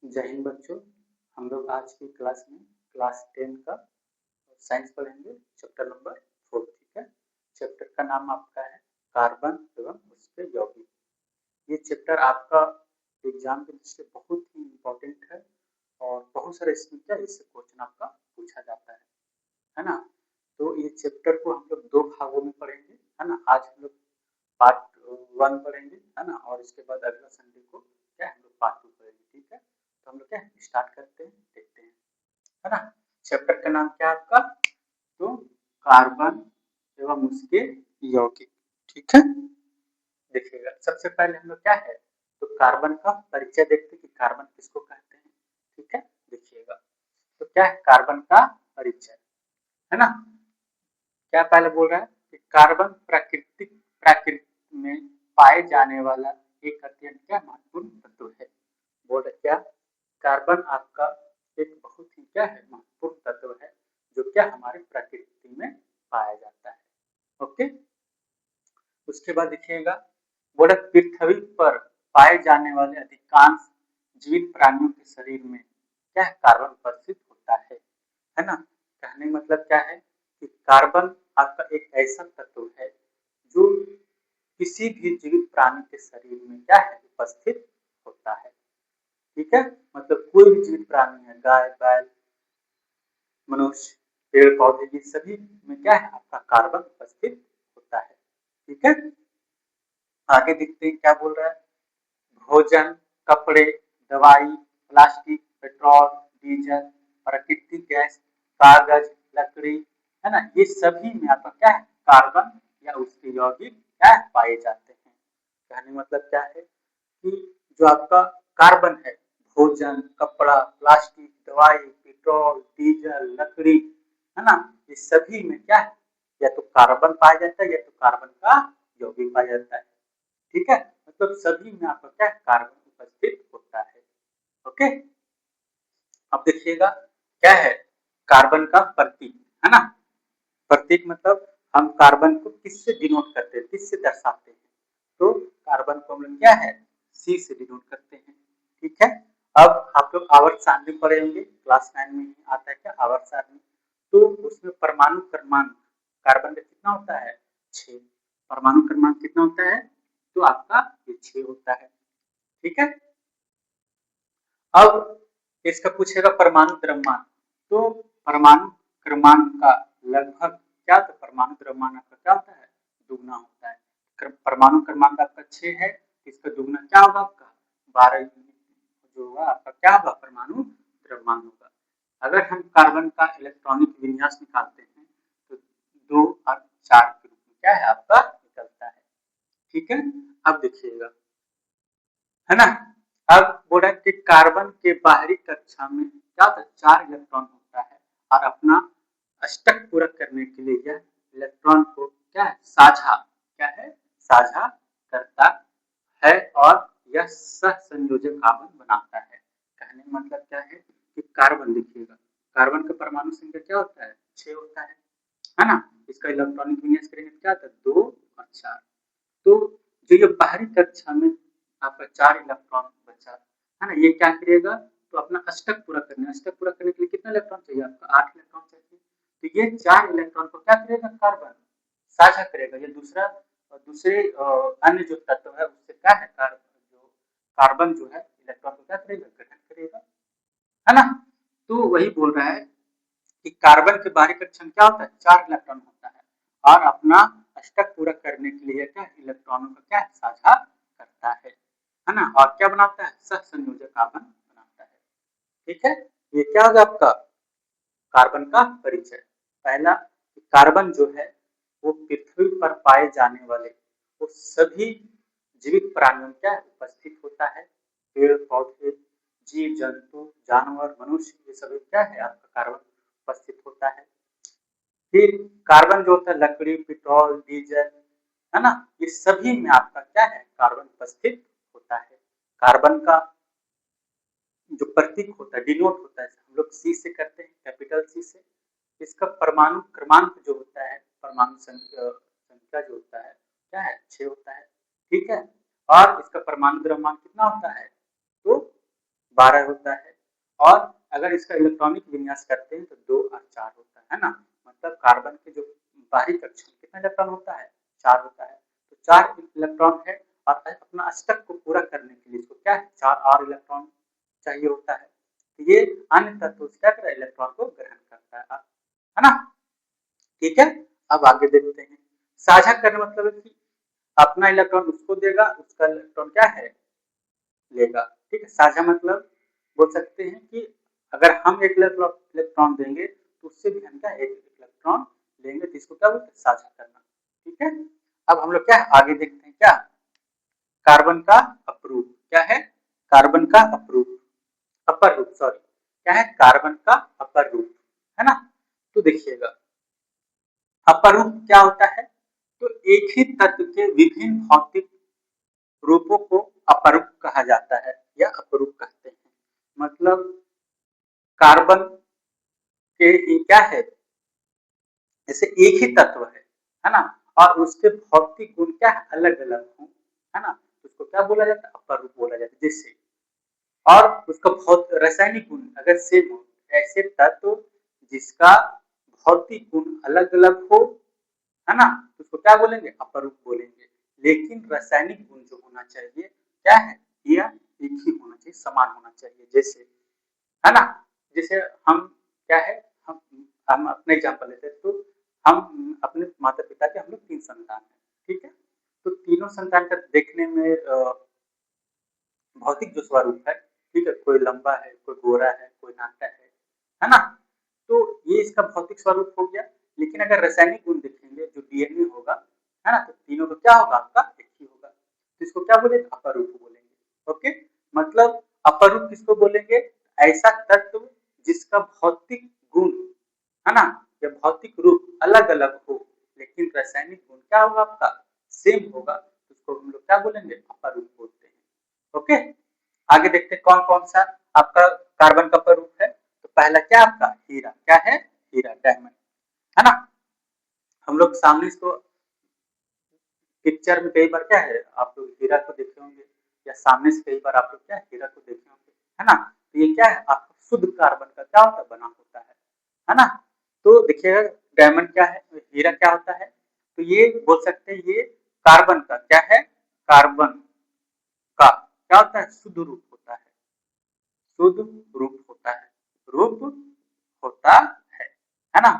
जय हिंद बच्चों। हम लोग आज की क्लास में क्लास 10 का साइंस पढ़ेंगे, चैप्टर नंबर 4। ठीक है, चैप्टर का नाम आपका है कार्बन एवं उसके यौगिक। ये चैप्टर आपका एग्जाम के दृष्टि से बहुत ही इम्पोर्टेंट है और बहुत सारे इसमें क्या इससे क्वेश्चन आपका पूछा जाता है ना। तो ये चैप्टर को हम लोग दो भागों में पढ़ेंगे, है ना। आज हम लोग पार्ट 1 पढ़ेंगे, है ना, और इसके बाद अगला संडे को क्या हम लोग पार्ट 2 पढ़ेंगे। ठीक है, तो हम लोग क्या स्टार्ट करते हैं, देखते हैं, है ना। चैप्टर का नाम क्या है आपका? तो कार्बन एवं उसके यौगिक। ठीक है, देखिएगा सबसे पहले हम लोग क्या है तो कार्बन का परिचय देखते हैं कि कार्बन किसको कहते हैं। ठीक है, देखिएगा तो क्या है कार्बन का परिचय, है ना। क्या पहले बोल रहा है कि कार्बन प्रकृति में पाए जाने वाला एक अत्यंत क्या महत्वपूर्ण तत्व है। बोल रहे क्या कार्बन आपका एक बहुत ही क्या है महत्वपूर्ण तत्व है जो क्या हमारे प्रकृति में पाया जाता है। ओके, उसके बाद देखिएगा बोले पृथ्वी पर पाए जाने वाले अधिकांश जीवित प्राणियों के शरीर में क्या है कार्बन उपस्थित होता है ना। कहने मतलब क्या है कि कार्बन आपका एक ऐसा तत्व है जो किसी भी जीवित प्राणी के शरीर में क्या है उपस्थित होता है। ठीक है, मतलब कोई भी जीवित प्राणी है, गाय बैल मनुष्य पेड़ पौधे, ये सभी में क्या है आपका कार्बन उपस्थित होता है। ठीक है, आगे देखते हैं क्या बोल रहा है। भोजन, कपड़े, दवाई, प्लास्टिक, पेट्रोल, डीजल, प्राकृतिक गैस, कागज, लकड़ी, है ना, ये सभी में आपका क्या है कार्बन या उसके यौगिक क्या है पाए जाते हैं। कहने मतलब क्या है कि जो आपका कार्बन है, भोजन, कपड़ा, प्लास्टिक, दवाई, पेट्रोल, डीजल, लकड़ी, है ना, ये सभी में क्या है या तो कार्बन पाया जाता है या तो कार्बन का यौगिक पाया जाता है। ठीक है, मतलब सभी में आपका क्या कार्बन उपस्थित होता है। ओके, अब देखिएगा क्या है कार्बन का प्रतीक, है ना। प्रतीक मतलब हम कार्बन को किससे डिनोट करते हैं, किससे दर्शाते हैं। तो कार्बन को हम लोग क्या है सी से डिनोट करते हैं। ठीक है, अब आप लोग आवर्त सारणी पढ़ेंगे, क्लास 9 में ही आता है क्या आवर्त सारणी। तो उसमें परमाणु क्रमांक कार्बन का कितना होता है 6। परमाणु क्रमांक कितना होता है तो आपका ये 6 होता है। ठीक है, अब इसका पूछेगा परमाणु द्रव्यमान। तो परमाणु क्रमांक का लगभग क्या तो परमाणु द्रव्यमान आपका क्या होता है दुगना होता है। परमाणु क्रमांक आपका 6 है, इसका दुगना क्या होगा आपका 12 जो होगा आपका क्या होगा परमाणु द्रव्यमान होगा। अगर हम कार्बन का इलेक्ट्रॉनिक विन्यास निकालते हैं तो 2 और 4 के रूप में क्या है आपका निकलता है। ठीक है, अब देखिएगा, है ना। अब बोल रहा है कि कार्बन के बाहरी कक्षा में क्या होता है 4 इलेक्ट्रॉन होता है और अपना अष्टक पूरा करने के लिए यह इलेक्ट्रॉन को क्या है साझा क्या है साझा करता है और यह सहसंयोजक कार्बन बनाता है। कहने का मतलब क्या है कि कार्बन देखिएगा कार्बन का परमाणु संख्या क्या होता है 6 होता है ना। इसका इलेक्ट्रॉनिक विन्यास करेंगे क्या होता है 2 और 4। तो जो ये बाहरी कक्षा में आपका 4 इलेक्ट्रॉन बचा है ना, ये क्या करेगा तो अपना अष्टक पूरा करने के लिए कितना इलेक्ट्रॉन चाहिए आपका 8 इलेक्ट्रॉन चाहिए। तो ये 4 इलेक्ट्रॉन को क्या करेगा कार्बन साझा करेगा। ये दूसरा दूसरे अन्य जो तत्व है उससे क्या है कार्बन जो है इलेक्ट्रॉन को क्या करेगा ग्रहण करेगा, है ना। तो वही बोल रहा है कि कार्बन के बाहरी कक्षा में क्या होता है 4 इलेक्ट्रॉन होता है और अपना अष्टक पूरा करने के लिए क्या इलेक्ट्रॉनों का क्या साझा करता है ना, और क्या बनाता है सहसंयोजक कार्बन बनाता है। ठीक है, ये क्या होगा आपका कार्बन का परिचय। पहला कार्बन जो है वो पृथ्वी पर पाए जाने वाले वो सभी जीवित प्राणियों में क्या उपस्थित होता है। पेड़ पौधे, जीव जंतु, जानवर, मनुष्य, ये सभी क्या है आपका कार्बन उपस्थित होता है। फिर कार्बन जो होता है लकड़ी, पेट्रोल, डीजल, है ना, ये सभी में आपका क्या है कार्बन उपस्थित होता है। कार्बन का जो प्रतीक होता है डिनोट होता है हम लोग सी से करते हैं कैपिटल सी से। इसका परमाणु क्रमांक जो होता है परमाणु संख्या जो होता है क्या है 6 होता है। ठीक है, और इसका परमाणु द्रव्यमान कितना होता है तो 12 होता है। और अगर इसका इलेक्ट्रॉनिक विन्यास करते हैं तो 2 और 4 होता है ना। मतलब कार्बन के जो बाहरी कक्षक कितना इलेक्ट्रॉन होता है, 4 होता है। तो 4 इलेक्ट्रॉन है और अपना अष्टक को पूरा करने के लिए इसको क्या है, 4 और इलेक्ट्रॉन चाहिए होता है। तो ये अन्य तत्व क्या करता है, इलेक्ट्रॉन को ग्रहण करता है ना। ठीक है, अब आगे देखते हैं। साझा करने मतलब है कि अपना इलेक्ट्रॉन उसको देगा, उसका इलेक्ट्रॉन क्या है, लेगा। ठीक है, साझा मतलब बोल सकते हैं कि अगर हम एक इलेक्ट्रॉन देंगे तो उससे भी हम क्या एक इलेक्ट्रॉन लेंगे, तो इसको क्या बोलते हैं, साझा करना। ठीक है, अब हम लोग क्या आगे देखते हैं, क्या कार्बन का अपरूप, क्या है, कार्बन का अपरूप, अपर रूप, सॉरी, क्या है, कार्बन का अपर रूप, है ना। तो देखिएगा अपरूप क्या होता है, तो एक ही तत्व के विभिन्न भौतिक रूपों को अपरूप कहा जाता है या अपरूप कहते हैं। मतलब कार्बन के क्या है, जैसे एक ही तत्व है ना, और उसके भौतिक गुण क्या है, अलग अलग हो, है ना, तो उसको क्या बोला जाता है, अपरूप बोला जाता है। जैसे और उसका रासायनिक गुण अगर सेम हो, ऐसे तत्व जिसका भौतिक गुण अलग अलग हो, है ना, तो उसको क्या बोलेंगे, अपरूप बोलेंगे। लेकिन रासायनिक गुण जो होना चाहिए क्या है, यह एक ही होना चाहिए, समान होना चाहिए। जैसे, है ना, जैसे हम क्या है, हम अपने एग्जाम्पल लेते हैं, तो हम अपने माता पिता के हम लोग 3 संतान हैं। ठीक है, तो तीनों संतान का देखने में भौतिक जो स्वरूप है, ठीक है, कोई लंबा है, कोई गोरा है, कोई नाटा है ना, तो ये इसका भौतिक स्वरूप हो गया। लेकिन अगर रासायनिक गुण देखेंगे जो डीएनए होगा, है ना, तो तीनों का क्या होगा, आपका एक ही होगा। तो इसको क्या बोलेंगे, अपरूप बोलेंगे। ओके, मतलब अपरूप किसको बोलेंगे, ऐसा तत्व जिसका भौतिक गुण, है ना, या भौतिक रूप अलग अलग हो, लेकिन रासायनिक गुण क्या होगा, आपका सेम होगा, तो उसको हम लोग क्या बोलेंगे, अपरूप बोलते हैं। ओके, आगे देखते हैं कौन कौन सा आपका कार्बन का स्वरूप है। तो पहला क्या आपका हीरा, क्या है, हीरा, डायमंड, है ना। हम लोग सामने इसको पिक्चर में कई बार क्या है, आप लोग हीरा को देखे होंगे, या सामने से कई बार आप लोग क्या हीरा को देखे होंगे, है ना। तो ये क्या है, आपका शुद्ध कार्बन का क्या होता है, बना होता है ना। तो देखिएगा डायमंड क्या है, हीरा क्या होता है, तो ये बोल सकते हैं ये कार्बन का क्या है, कार्बन का क्या होता है, शुद्ध रूप होता है, शुद्ध रूप होता है, रूप होता है ना।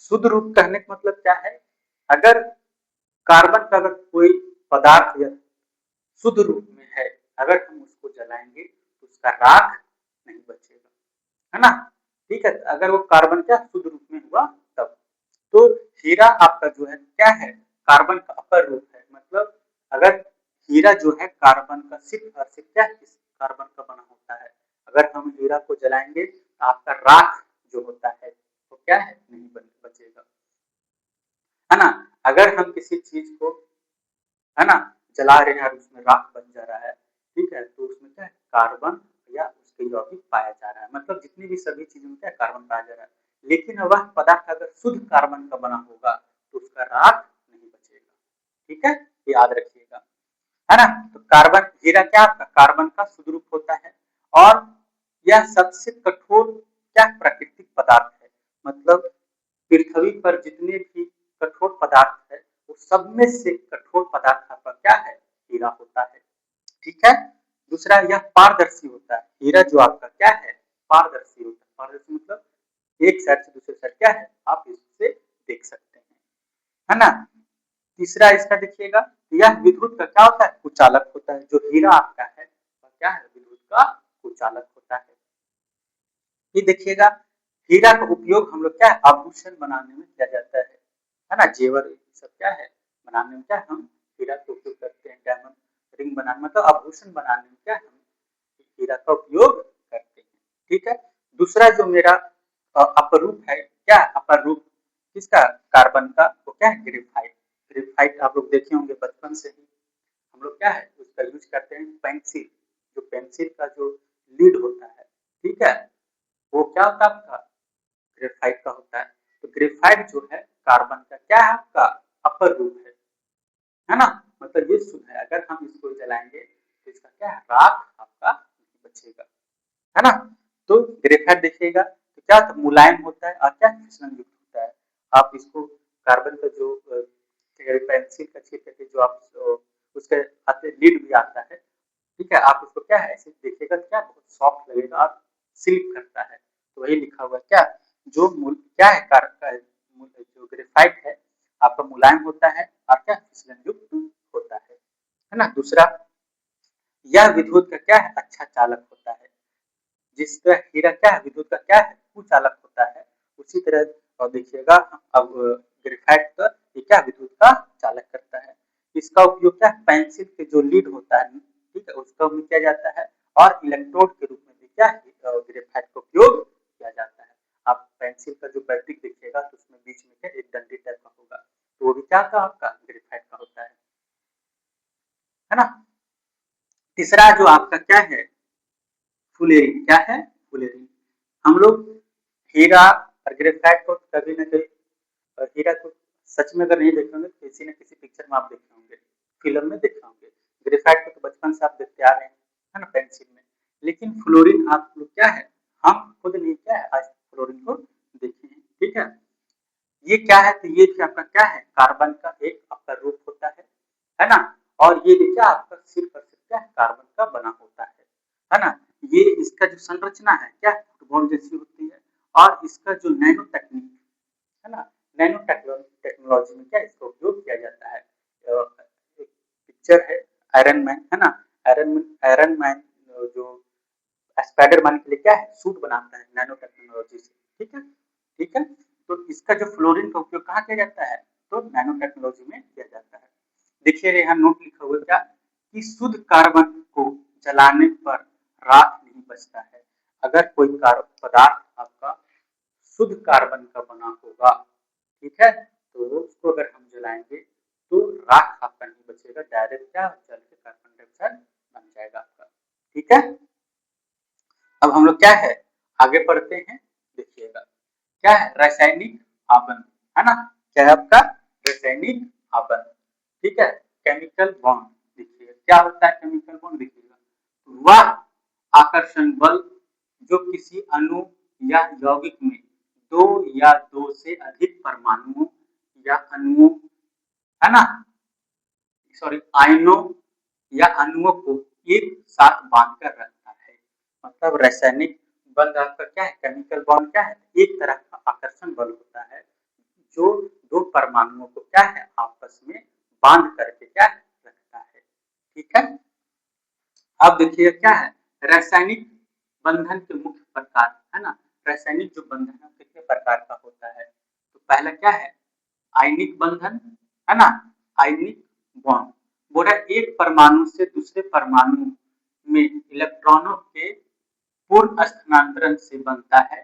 शुद्ध रूप कहने का मतलब क्या है, अगर कार्बन का अगर कोई पदार्थ या शुद्ध रूप में है, अगर हम उसको जलाएंगे तो उसका राख नहीं बचेगा, है ना। ठीक है, अगर वो कार्बन क्या शुद्ध रूप में हुआ तब। तो हीरा आपका जो है क्या है, कार्बन का अपर रूप है। मतलब अगर हीरा जो है कार्बन का सिर्फ और सिर्फ क्या है, कार्बन का बना होता है। अगर हम हीरा को जलाएंगे तो आपका राख जो होता है वो क्या है, नहीं बचेगा, है ना। अगर हम किसी चीज को, है ना, जला रहे हैं और उसमें राख बन जा रहा है, ठीक है, तो उसमें क्या है, कार्बन या उसके यौगिक पाया जा रहा है। मतलब जितनी भी सभी चीजों में क्या कार्बन पाया जा रहा है। लेकिन वह पदार्थ अगर शुद्ध कार्बन का बना होगा तो उसका राख नहीं बचेगा। ठीक है, ये याद रखिएगा, है ना। तो कार्बन, हीरा क्या आपका कार्बन का शुद्ध रूप होता है, और यह सबसे कठोर क्या प्राकृतिक पदार्थ है। मतलब पृथ्वी पर जितने भी कठोर पदार्थ है, वो सब में से कठोर पदार्थ आपका क्या है, हीरा होता है। ठीक है, दूसरा यह पारदर्शी होता है, हीरा जो आपका क्या है, पारदर्शी होता है। पारदर्शी मतलब एक साइड से दूसरे साइड क्या है, आप इससे देख सकते हैं, है ना। तीसरा इसका देखिएगा, यह विद्युत का क्या होता है, कुचालक होता है। जो हीरा आपका है वह क्या है, विद्युत का कुचालक होता है। ये देखिएगा, हीरा का उपयोग हम लोग क्या है, आभूषण बनाने में किया जाता है ना, जेवर सब क्या है बनाने में क्या है, हम हीरा का उपयोग करते हैं। डायमंड रिंग बनाने मतलब आभूषण बनाने में क्या है, हम हीरा का उपयोग करते हैं। ठीक है, दूसरा जो मेरा अपरूप है, क्या अपरूप किसका, कार्बन का, वो क्या है, ग्रेफाइट। ग्रेफाइट आप लोग देखे होंगे बचपन से ही, हम लोग क्या है उसका यूज करते हैं। पेंसिल, जो पेंसिल का जो लीड होता है, ठीक है, वो क्या होता है आपका, ग्रेफाइट का होता है। तो ग्रेफाइट जो है कार्बन का क्या है, आपका अपर रूप है ना। मतलब ये शुद्ध है, अगर हम इसको जलाएंगे तो इसका क्या है, राख आपका नहीं बचेगा। है ना। तो ग्रेफाइट देखिएगा तो क्या होता है, मुलायम होता है और क्या फिसलन युक्त होता है। आप इसको कार्बन का जो पेंसिल का चिप है जो आप उसके आते लीड भी आता है, ठीक है, आप उसको क्या है ऐसे देखिएगा क्या बहुत सॉफ्ट लगेगा और स्लिप करता है। तो वही लिखा हुआ क्या जो क्या है जो ग्रेफाइट है आपका मुलायम होता है और क्या फिसलन युक्त होता है ना। दूसरा, यह विद्युत का क्या है अच्छा चालक होता है। जिस तरह हीरा क्या है विद्युत का क्या है कुचालक होता है, उसी तरह और देखिएगा अब ग्रेफाइट का ये क्या विद्युत का चालक करता है। इसका उपयोग क्या पेंसिल के जो लीड होता है, ठीक है, उसका उपयोग किया जाता है और इलेक्ट्रोड के रूप में भी क्या ग्रेफाइट का उपयोग किया जाता है। आप पेंसिल का जो बैटरी देखिएगा तो उसमें बीच में क्या एक डंडी टाइप का होगा, तो वो भी क्या का आपका ग्रेफाइट का होता है ना। तीसरा जो आपका क्या है फुलेरिन, क्या है फुलेरिन। हम लोग हीरा और ग्रेफाइट को कभी ना कभी, हीरा को सच में अगर नहीं देखे होंगे तो किसी न किसी पिक्चर में आप देखे होंगे, फिल्म में देखे होंगे। ग्रेफाइट को तो बचपन से आप देखते आ रहे हैं, है ना, पेंसिल में। लेकिन फ्लोरीन आप लोग क्या है हम खुद नहीं क्या है आज फ्लोरीन को देखे हैं, ठीक है। ये क्या है तो ये भी आपका क्या है कार्बन का एक आपका रूप होता है ना। और ये देखिए आपका सिर पर सिर क्या है कार्बन का बना होता है ना। ये इसका जो संरचना है क्या फुटबॉल जैसी होती है और इसका जो नैनो तकनीक है ना, नैनो टेक्नोलॉजी में क्या इसका उपयोग किया जाता है। एक पिक्चर है आयरन मैन, है ना, आयरन मैन जो स्पाइडरमैन के लिए क्या है सूट बनाता है नैनो टेक्नोलॉजी से, ठीक है, ठीक है। तो इसका जो फ्लोरीन का उपयोग कहाँ किया जाता है तो नैनो टेक्नोलॉजी में किया जाता है। देखिए यहाँ नोट लिखा हुआ क्या कि शुद्ध कार्बन को जलाने पर राख नहीं बचता है। अगर कोई पदार्थ आपका शुद्ध कार्बन का बना होगा, ठीक है, तो उसको अगर हम जलाएंगे तो राख आपका नहीं बचेगा, डायरेक्ट क्या जल के कार्बन डाइऑक्साइड बन जाएगा आपका, ठीक है। अब हम लोग क्या है आगे बढ़ते हैं, देखिएगा क्या है रासायनिक आपन, है ना, क्या है आपका रासायनिक आपन, ठीक है। केमिकल बॉन्ड देखिएगा क्या होता है केमिकल बॉन्ड देखिएगा वह आकर्षण बल जो किसी अणु या यौगिक में दो या दो से अधिक परमाणुओं या अणुओं, है ना, सॉरी आयनों या अणुओं को एक साथ बांधकर रखता है। मतलब रासायनिक बंध आपका क्या है केमिकल बॉन्ड क्या है एक तरह का आकर्षण बल होता है जो दो परमाणुओं को क्या है आपस में बांध करके क्या है रखता है, ठीक है। अब देखिए क्या है रासायनिक बंधन के मुख्य प्रकार, है ना, रासायनिक जो बंधन है कितने प्रकार का होता है तो पहला क्या है आयनिक बंधन, है ना, आयनिक बॉन्ड बोला एक परमाणु से दूसरे परमाणु में इलेक्ट्रॉनों के पूर्ण स्थानांतरण से बनता है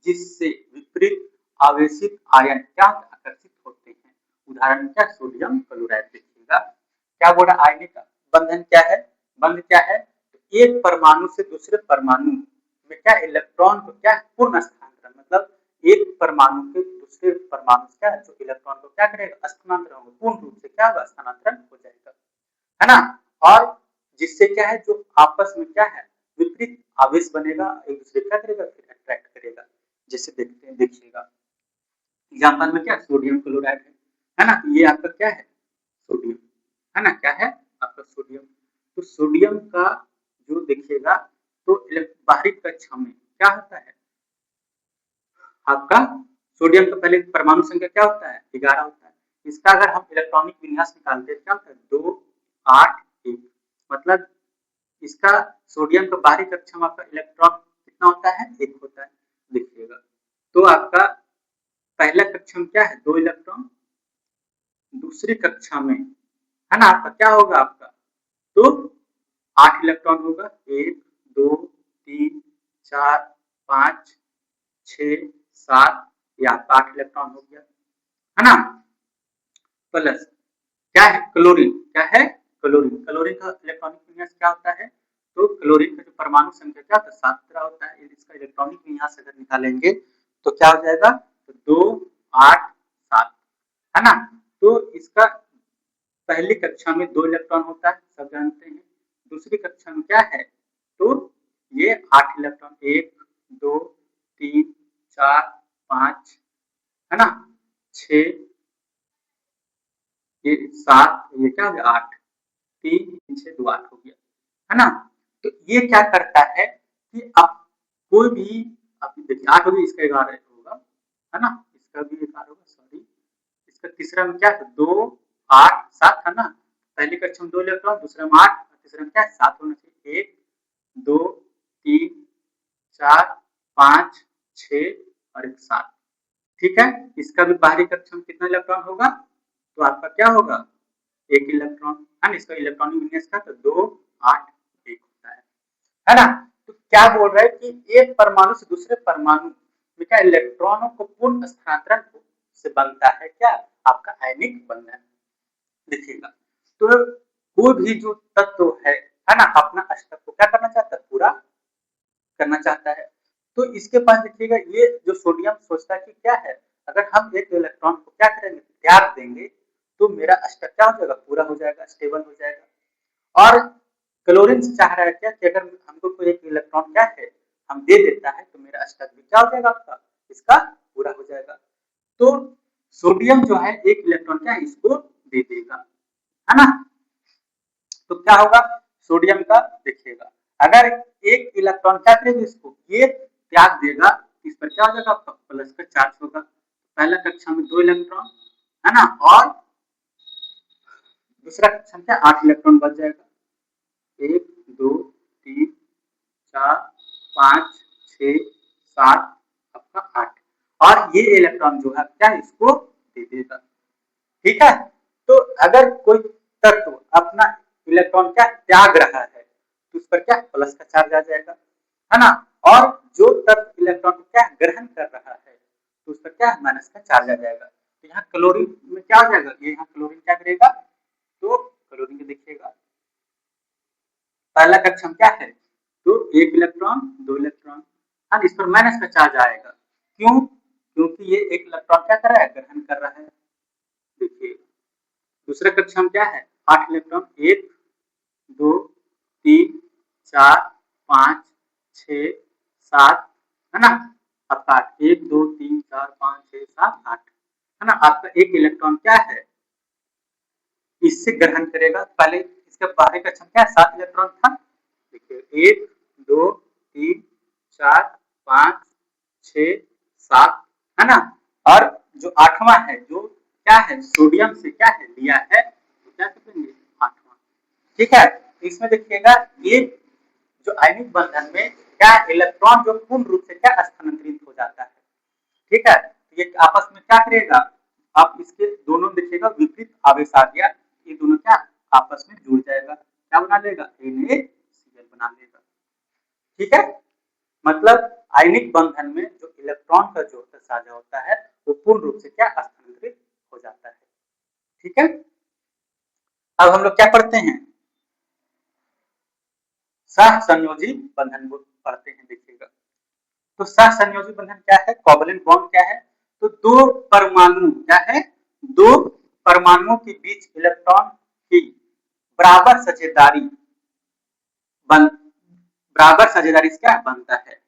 जिससे विपरीत आवेशित आयन क्या आकर्षित होते हैं। उदाहरण क्या सोडियम क्लोराइड देखिएगा क्या बोला आयनिक बंधन क्या है बंध क्या है तो एक परमाणु से दूसरे परमाणु में क्या इलेक्ट्रॉन को क्या पूर्ण स्थानांतरण मतलब एक परमाणु के दूसरे परमाणु क्या जो इलेक्ट्रॉन को क्या करेगा स्थानांतरण होगा पूर्ण रूप से क्या होगा स्थानांतरण हो जाएगा, है ना। और जिससे क्या है जो आपस में क्या है विपरीत आवेश बनेगा एक दूसरे क्या करेगा फिर अट्रैक्ट करेगा। जैसे देखते हैं देखिएगा एग्जाम्पल में क्या सोडियम क्लोराइड है ना, ये आपका क्या है सोडियम, है ना, क्या है आपका सोडियम। तो सोडियम का जो देखिएगा तो बाहरी कक्षा में क्या होता है आपका सोडियम का पहले परमाणु संख्या क्या होता है 11 होता है। इसका अगर हम इलेक्ट्रॉनिक विन्यास निकालते हैं क्या होता है 2 8 1 मतलब इसका सोडियम का बाहरी कक्षा में आपका इलेक्ट्रॉन कितना होता है एक होता है देखिएगा। तो आपका पहला कक्षा में क्या है 2 इलेक्ट्रॉन, दूसरी कक्षा में है ना आपका क्या होगा आपका तो 8 इलेक्ट्रॉन होगा 1 2 3 4 5 6 7 या 8 इलेक्ट्रॉन हो गया, है ना। प्लस क्या है क्लोरीन, क्या है क्लोरीन, क्लोरीन का इलेक्ट्रॉनिक विन्यास क्या होता है तो क्लोरीन का जो परमाणु संख्या क्या होता है 7 होता है। इसका इलेक्ट्रॉनिक विन्यास अगर निकालेंगे तो क्या हो जाएगा तो 2 8 7, है ना। तो इसका पहली कक्षा में 2 इलेक्ट्रॉन होता है सब जानते हैं, दूसरी कक्षा में क्या है तो ये 8 इलेक्ट्रॉन, 1 2 3 4 5 है ना, 6 ये 7, ये क्या हो गया 8, 3 3 6 2 8 हो गया, है ना। तो ये क्या करता है कि अब कोई भी, अब देखिए 8 होगी, इसका 11 होगा, है ना, इसका भी 11 होगा, सॉरी, इसका तीसरा में क्या है 2 8 7 है ना, पहली कक्षा में 2 इलेक्ट्रॉन, दूसरे में 8, तीसरे में क्या है 7 होना चाहिए, 1 2 3 4 5 6 और एक 7, ठीक है। इसका भी बाहरी कक्षा में कितना इलेक्ट्रॉन होगा, तो आपका क्या होगा 1 इलेक्ट्रॉन, है ना, इसका इलेक्ट्रॉनिक विन्यास का तो 2 8 1 होता है ना। तो क्या बोल रहा है कि एक परमाणु से दूसरे परमाणु में क्या इलेक्ट्रॉनों को पूर्ण स्थानांतरण से बनता है क्या आपका आयनिक बंधन। देखिएगा, तो कोई भी जो तत्व है ना, अपना अष्टक को क्या करना चाहता है, पूरा करना चाहता है। तो इसके पास देखिएगा, ये जो सोडियम सोचता है कि क्या है, अगर हम एक इलेक्ट्रॉन को क्या करेंगे, त्याग देंगे, तो मेरा अष्टक क्या हो जाएगा, पूरा हो जाएगा, स्टेबल हो जाएगा। और क्लोरीन से चाह रहा है क्या कि अगर हमको कोई एक इलेक्ट्रॉन क्या है हम दे देता है, तो मेरा अष्टक भी क्या हो जाएगा आपका, इसका पूरा हो जाएगा। तो सोडियम जो है एक इलेक्ट्रॉन क्या है इसको दे देगा, है ना। तो क्या होगा सोडियम का, देखिएगा अगर एक इलेक्ट्रॉन क्या करेगा, इसको ये त्याग देगा, इस पर क्या हो जाएगा आपका प्लस का चार्ज होगा। पहला कक्षा में 2 इलेक्ट्रॉन, है ना, और दूसरा कक्षा में क्या 8 इलेक्ट्रॉन बच जाएगा, 1 2 3 4 5 6 7 आपका 8, और ये इलेक्ट्रॉन जो है क्या इसको दे देगा, ठीक है। तो अगर कोई तत्व अपना इलेक्ट्रॉन क्या त्याग रहा है, तो उस पर क्या प्लस का चार्ज आ जाएगा, है ना। और जो तत्व इलेक्ट्रॉन को क्या ग्रहण कर रहा है, तो उस पर क्या माइनस का चार्ज आ जाएगा। तो यहाँ क्लोरीन में क्या हो जाएगा, ये यहाँ क्लोरीन क्या करेगा, तो क्लोरीन को देखिएगा पहला कक्षा में क्या है, तो 1 इलेक्ट्रॉन 2 इलेक्ट्रॉन, अब इस पर माइनस का चार्ज आएगा, क्यों, क्योंकि ये 1 इलेक्ट्रॉन क्या कर रहा है, ग्रहण कर रहा है। देखिए दूसरे कक्षा में क्या है 8 इलेक्ट्रॉन, 1 2 3 4 5 6 7, है ना, आपका 1 2 3 4 5 6 7 8, है ना। आपका एक इलेक्ट्रॉन क्या है इससे ग्रहण करेगा, पहले इसके बाहरी कक्षा में क्या 7 इलेक्ट्रॉन था, देखिए 1 2 3 4 5 6 7, है ना। और जो 8वां है जो क्या है सोडियम से क्या है लिया है, तो क्या करेंगे 8वां, ठीक है। इसमें देखिएगा ये जो आयनिक बंधन में क्या इलेक्ट्रॉन जो पूर्ण रूप से क्या स्थानांतरित हो जाता है, ठीक है। ये आपस में क्या करेगा, आप इसके दोनों देखिएगा विपरीत आवेश आ गया, ये दोनों क्या आपस में जुड़ जाएगा, क्या बना लेगा NaCl बना लेगा, ठीक है। मतलब आयनिक बंधन में जो इलेक्ट्रॉन का जो साझा होता है वो पूर्ण रूप से क्या स्थानांतरित हो जाता है, ठीक है। अब हम लोग क्या पढ़ते हैं, सहसंयोजी बंधन पढ़ते हैं, देखिएगा। तो सहसंयोजी बंधन क्या है, कोवलेंट बॉन्ड क्या है, तो दो परमाणु क्या है, दो परमाणुओं के बीच इलेक्ट्रॉन की बराबर साझेदारी बराबर साझेदारी से क्या बनता है।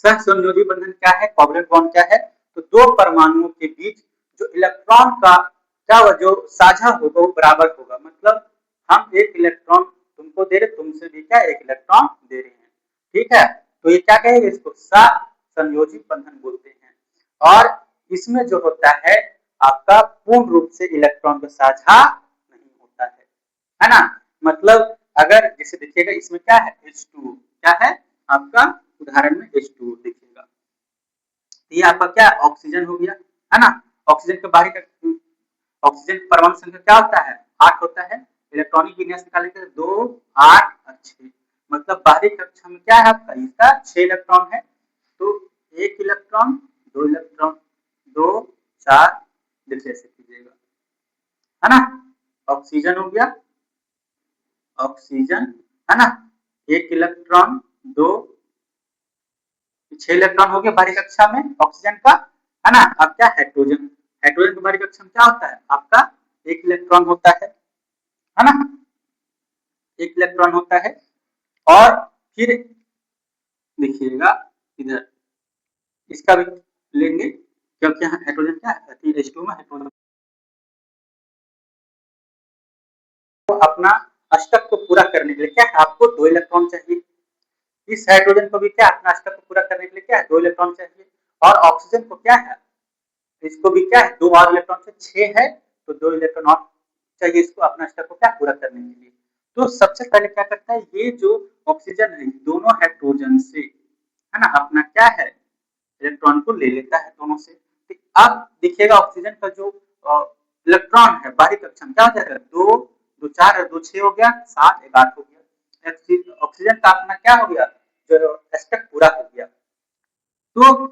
सहसंयोजी बंधन क्या है, कोवलेंट बॉन्ड क्या है, तो दो परमाणुओं के बीच जो इलेक्ट्रॉन का क्या जो साझा होगा वो बराबर होगा, मतलब हम एक इलेक्ट्रॉन तुमको दे रहे, तुमसे भी क्या एक इलेक्ट्रॉन दे रहे हैं, ठीक है। तो ये क्या कहेंगे, इसको सहसंयोजी बंधन बोलते हैं। और इसमें जो होता है आपका पूर्ण रूप से इलेक्ट्रॉन का साझा नहीं होता है ना। मतलब अगर जैसे देखिएगा इसमें क्या है H2 क्या है आपका, उदाहरण में H2 देखिएगा, ये आपका क्या ऑक्सीजन हो गया, है ना। ऑक्सीजन के बाहरी का ऑक्सीजन परमाणु संख्या क्या होता है 8 होता है, इलेक्ट्रॉनिक विन्यास निकालेंगे 2 8 और 6, मतलब बाहरी कक्षा में क्या है आपका इसका 6 इलेक्ट्रॉन है, तो 1 इलेक्ट्रॉन 2 इलेक्ट्रॉन 2 4, देखिए ऐसे कीजिएगा, है ना। ऑक्सीजन हो गया, ऑक्सीजन, है ना, 1 इलेक्ट्रॉन 2 6 इलेक्ट्रॉन हो गया बाहरी कक्षा में ऑक्सीजन का, है ना। अब क्या हाइड्रोजन, हाइड्रोजन के बाहरी कक्षा में क्या होता है आपका 1 इलेक्ट्रॉन होता है ना, 1 इलेक्ट्रॉन होता है। और फिर देखिएगा इधर इसका भी लेंगे क्योंकि यहाँ हाइड्रोजन क्या है H2 में हाइड्रोजन तो अपना अष्टक को पूरा करने के लिए क्या है आपको 2 इलेक्ट्रॉन चाहिए। इस हाइड्रोजन को भी क्या अपना अष्टक को पूरा करने के लिए क्या है 2 इलेक्ट्रॉन चाहिए और ऑक्सीजन को क्या है इसको भी क्या है 2 और इलेक्ट्रॉन से 6 है तो 2 इलेक्ट्रॉन और चाहिए इसको अपना अष्टक को क्या पूरा करने के लिए। तो सबसे पहले क्या करता है ये जो ऑक्सीजन है दोनों हाइड्रोजन से है ना अपना क्या है इलेक्ट्रॉन को ले लेता है दोनों से। तो अब देखिएगा ऑक्सीजन का जो इलेक्ट्रॉन है बाहरी कक्षम क्या हो जाएगा 2 2 4 और 2 6 हो गया 7 1 8 हो गया। ऑक्सीजन का अपना क्या हो गया जो एस्पेक्ट पूरा हो गया। तो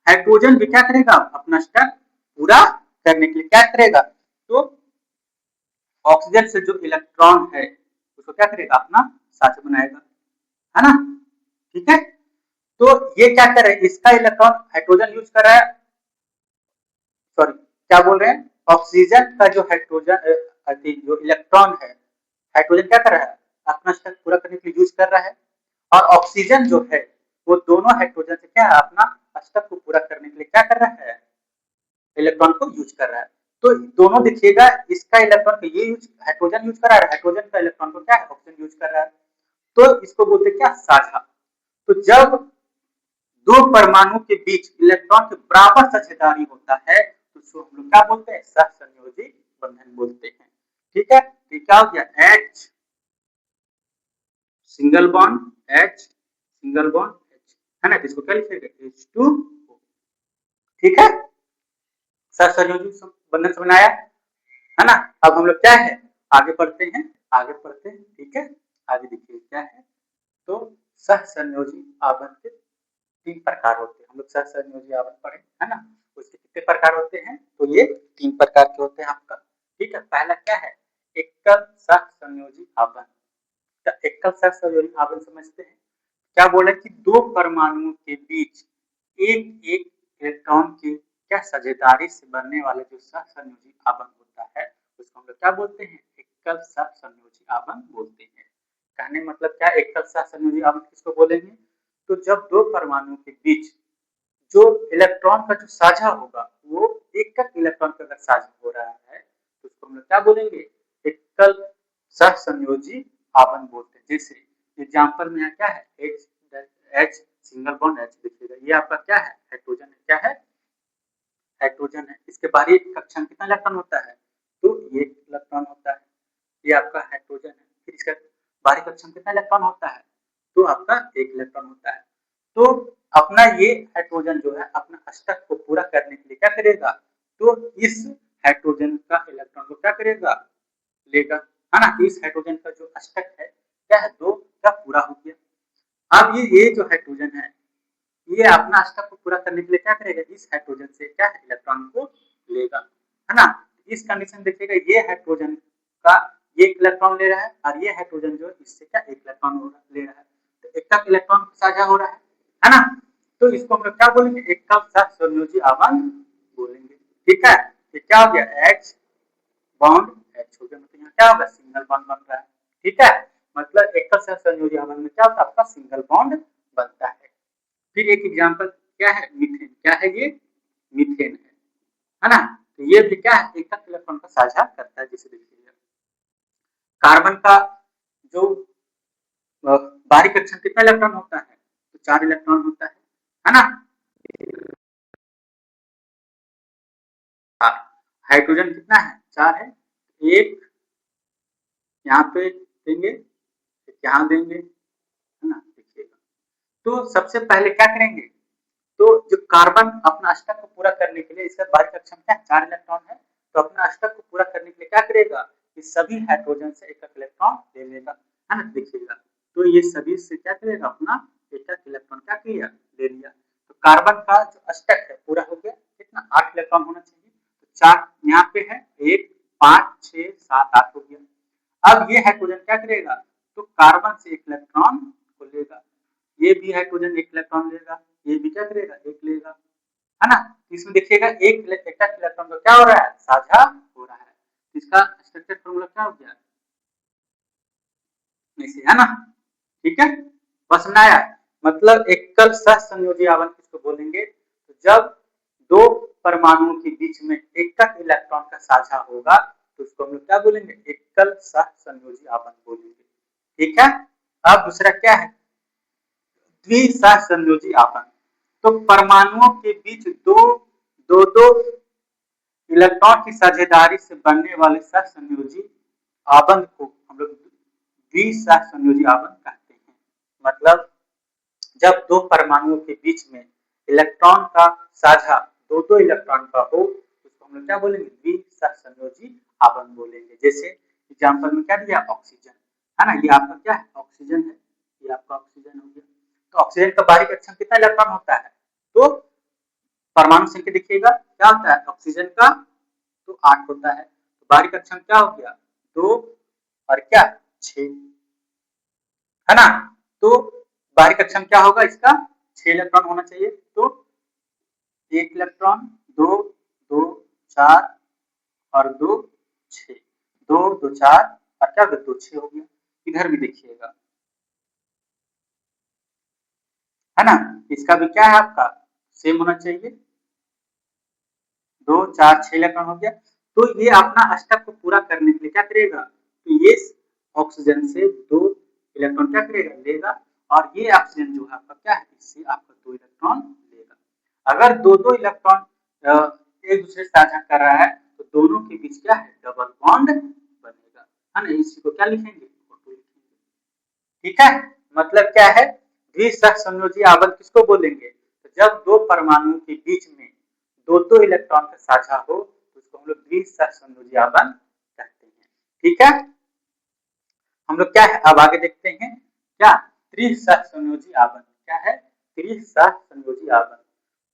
हाइड्रोजन भी क्या करेगा अपना स्टेप पूरा करने के लिए क्या करेगा तो ऑक्सीजन से जो इलेक्ट्रॉन है उसको क्या करेगा अपना साथ बनाएगा है ना ठीक है। तो ये क्या कर रहा है इसका इलेक्ट्रॉन हाइड्रोजन यूज कर रहा है सॉरी क्या बोल रहे हैं ऑक्सीजन का जो हाइड्रोजन जो इलेक्ट्रॉन है हाइड्रोजन क्या कर रहा है अपना स्टेप पूरा करने के लिए यूज कर रहा है और ऑक्सीजन जो है वो दोनों हाइड्रोजन से क्या है अपना अष्टक को पूरा करने के लिए क्या कर रहा है इलेक्ट्रॉन को यूज कर रहा है। तो दोनों देखिएगा इसका इलेक्ट्रॉन ये यूज हाइड्रोजन यूज कर रहा है हाइड्रोजन का इलेक्ट्रॉन को क्या है ऑक्सीजन यूज कर रहा है। तो इसको बोलते क्या साझा। तो जब दो परमाणु के बीच इलेक्ट्रॉन के बराबर साझेदारी होता है तो उसको हम लोग क्या बोलते हैं सहसंयोजी बंधन बोलते हैं ठीक है। तो क्या हो गया H single bond H single bond H है ना इसको क्या लिखेगा H2 ठीक है सहसंयोजी बंधन से बनाया है ना। अब हम लोग क्या है आगे बढ़ते हैं ठीक है। आगे देखिए क्या है तो सहसंयोजी आबंध के 3 प्रकार होते हैं हम लोग सहसंयोजी आबंध पढ़े है ना उसके कितने प्रकार होते हैं तो ये 3 प्रकार के होते हैं आपका ठीक है। पहला क्या है एकल सहसंयोजी आबंध। एकल सहसंयोजी आबंध समझते हैं क्या बोला कि दो परमाणुओं के बीच एक एक इलेक्ट्रॉन की क्या साझेदारी से बनने वाले जो सहसंयोजी आबंध होता है उसको हम लोग क्या बोलते हैं एकल सहसंयोजी आबंध बोलते हैं। कहने मतलब क्या एकल सहसंयोजी आबंध किसको बोलेंगे तो जब दो परमाणुओं के बीच जो इलेक्ट्रॉन का जो साझा होगा वो एक इलेक्ट्रॉन का अगर साझा हो रहा है तो उसको हम लोग क्या बोलेंगे एकल सहसंयोजी आबंध बोलते हैं। जैसे एग्जांपल में क्या है H सिंगल बॉन्ड H देखिएगा ये आपका क्या है हाइड्रोजन है क्या है हाइड्रोजन है इसके बाहरी कक्षाएं कितना इलेक्ट्रॉन होता है तो ये इलेक्ट्रॉन होता है ये आपका हाइड्रोजन है। फिर इसका बाहरी कक्षाएं कितना इलेक्ट्रॉन होता है तो आपका एक इलेक्ट्रॉन होता है। तो अपना ये हाइड्रोजन जो है अपना अष्टक को पूरा करने के लिए क्या करेगा तो इस हाइड्रोजन का इलेक्ट्रॉन को क्या करेगा लेगा है ना। इस हाइड्रोजन का जो अष्टक है क्या है 2 का पूरा हो गया। अब ये जो हाइड्रोजन है ये अपना अष्टक को पूरा करने के लिए क्या करेगा इस हाइड्रोजन से क्या है इलेक्ट्रॉन को लेगा है ना। इस कंडीशन देखिएगा ये हाइड्रोजन का ये इलेक्ट्रॉन ले रहा है और ये हाइड्रोजन जो इससे क्या एक इलेक्ट्रॉन ले रहा है तो एक तक इलेक्ट्रॉन साझा हो रहा है ना। तो इसको हम लोग क्या बोलेंगे एकल सहसंयोजी आबंध बोलेंगे ठीक है। तो क्या हो गया H बॉन्ड H हो गया मतलब यहाँ क्या होगा सिंगल बॉन्ड बन रहा है ठीक है। मतलब एकल सहसंयोजी आबंध में क्या होता है आपका सिंगल बॉन्ड बनता है। फिर एक एग्जांपल क्या है मीथेन क्या है ये मीथेन है ना। तो ये भी क्या है एक इलेक्ट्रॉन का साझा करता है जैसे देखिए कार्बन का जो बाहरी कक्षाएं कितना इलेक्ट्रॉन होता है तो 4 इलेक्ट्रॉन होता है ना। हाइड्रोजन कितना है 4 है एक यहाँ पे देंगे यहाँ देंगे है ना देखिएगा। तो सबसे पहले क्या करेंगे तो जो कार्बन अपना अष्टक को पूरा करने के लिए इसका बाहरी कक्षाएं क्या 4 इलेक्ट्रॉन है तो अपना अष्टक को पूरा करने के लिए क्या करेगा इस सभी हाइड्रोजन से एक इलेक्ट्रॉन ले लेगा है ना देखिएगा। तो ये सभी से क्या करेगा अपना एक इलेक्ट्रॉन क्या किया ले लिया। तो कार्बन का जो अष्टक है पूरा हो गया कितना 8 इलेक्ट्रॉन होना चाहिए तो 4 यहाँ पे है 1 5 6 7 8 हो गया। अब ये हाइड्रोजन क्या करेगा तो कार्बन से एक इलेक्ट्रॉन को लेगा ये भी हाइड्रोजन एक इलेक्ट्रॉन लेगा ये भी क्या करेगा एक लेगा है ना। इसमें देखिएगा एक इलेक्ट्रॉन का क्या हो रहा है साझा हो रहा है। इसका स्ट्रक्चर फॉर्मूला क्या हो गया ऐसे है ना ठीक है बस बनाया मतलब एक एकल सहसंयोजी आवरण किसको बोलेंगे? तो जब दो परमाणुओं के बीच में एकक इलेक्ट्रॉन का साझा होगा तो उसको हम लोग क्या बोलेंगे? एकल सहसंयोजी आवरण बोलेंगे। ठीक है। अब दूसरा क्या है? द्विसहसंयोजी आवरण। तो परमाणुओं के बीच दो इलेक्ट्रॉन की साझेदारी से बनने वाले सहसंयोजी आवरण को हम लोग द्विसहसंयोजी आवरण कहते हैं। मतलब जब दो परमाणुओं के बीच में इलेक्ट्रॉन का साझा दो इलेक्ट्रॉन का हो उसको हम लोग क्या बोलेंगे? द्विसहसंयोजी आवरण बोलेंगे। जैसे एग्जांपल में क्या दिया? ऑक्सीजन है ना, ये आपका क्या है? ऑक्सीजन है, ये आपका ऑक्सीजन हो गया। तो ऑक्सीजन का बाहरी कक्षाएं कितना इलेक्ट्रॉन होता है? तो परमाणु संख्या देखिएगा क्या होता है ऑक्सीजन का? तो 8 होता है। तो बाहरी कक्षाएं क्या हो गया? 2 और क्या 6 है ना। तो बाहरी कक्षाएं क्या होगा इसका? 6 इलेक्ट्रॉन होना चाहिए। तो 1 इलेक्ट्रॉन 2 2 4 और 2 6 2 2 4 और क्या 2 6 हो गया। इधर भी देखिएगा है ना, इसका भी क्या है आपका सेम होना चाहिए। 2 4 6 इलेक्ट्रॉन हो गया। तो ये अपना अष्टक को पूरा करने के लिए क्या करेगा? तो ये ऑक्सीजन से 2 इलेक्ट्रॉन क्या करेगा? लेगा। और ये ऑक्सीजन जो है आपका क्या है? इससे आपका 2 इलेक्ट्रॉन लेगा। अगर दो इलेक्ट्रॉन एक दूसरे से साझा कर रहा है तो दोनों के बीच क्या है? डबल बॉन्ड बनेगा है ना। इसी को क्या लिखेंगे? ठीक है। मतलब क्या है? द्विसहसंयोजी आवरण किसको बोलेंगे? तो जब दो परमाणुओं के बीच में दो इलेक्ट्रॉन का साझा हो तो उसको हम लोग द्विसहसंयोजी आवरण कहते हैं। ठीक है। हम लोग क्या है अब आगे देखते हैं क्या? त्रिसहसंयोजी आवरण। क्या है? त्रिसहसंयोजी आवरण।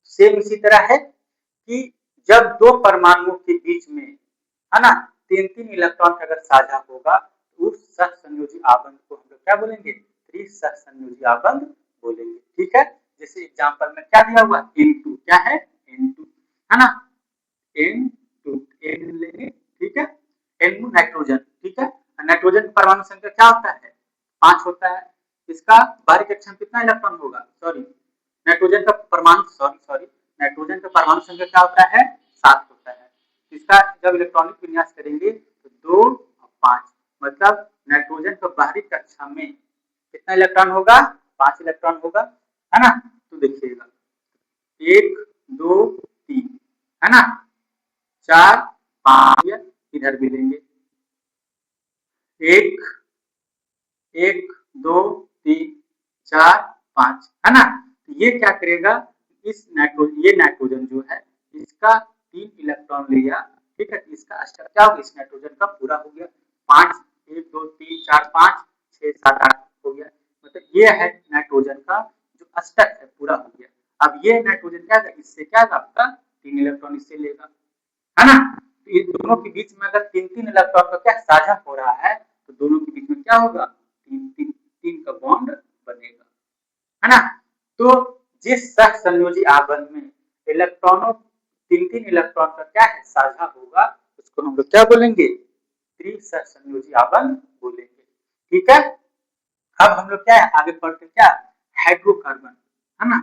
सेम इसी तरह है कि जब दो परमाणुओं के बीच में है ना 3 इलेक्ट्रॉन का अगर साझा होगा तो उस सहसंयोजी आवरण को हम लोग क्या बोलेंगे? त्रिसहसंयोजी आवरण बोलेंगे। ठीक है। जैसे एग्जांपल में क्या दिया हुआ? N2 क्या है? N2 है ना, N2 N लेंगे। ठीक है। N2 nitrogen. ठीक है। नाइट्रोजन परमाणु संख्या क्या होता है? 5 होता है। इसका बाहरी कक्षाएं कितना इलेक्ट्रॉन होगा? सॉरी नाइट्रोजन का परमाणु सॉरी नाइट्रोजन का परमाणु संख्या क्या होता है? 7 होता है। इसका जब इलेक्ट्रॉनिक विन्यास करेंगे तो 2 और 5 मतलब नाइट्रोजन का बाहरी कक्षा में कितना इलेक्ट्रॉन होगा? 5 इलेक्ट्रॉन होगा है ना। तो देखिएगा 1 2 3 है ना, 4 5 इधर भी लेंगे 1 1 2 3 4 5 है ना। तो ये क्या करेगा? इस नाइट्रोजन जो है इसका 3 इलेक्ट्रॉन लिया। ठीक है। इसका अष्टक क्या होगा? इस नाइट्रोजन का पूरा हो गया 5 1 2 3 4 5 6 7 8 हो गया। मतलब ये है नाइट्रोजन का जो अष्टक है पूरा हो गया। अब ये नाइट्रोजन क्या है? इससे क्या है आपका 3 इलेक्ट्रॉन इससे लेगा है ना। तो ये दोनों के बीच में अगर 3 इलेक्ट्रॉन का क्या साझा हो रहा है तो दोनों के बीच में क्या होगा? 3 का बॉन्ड बनेगा है ना। तो जिस सहसंयोजी आवरण में इलेक्ट्रॉनों 3 इलेक्ट्रॉन का क्या है? साझा होगा उसको हम लोग क्या बोलेंगे? त्रिसहसंयोजी आवरण बोलेंगे। ठीक है। अब हम लोग क्या है आगे पढ़ते क्या? हाइड्रोकार्बन है ना।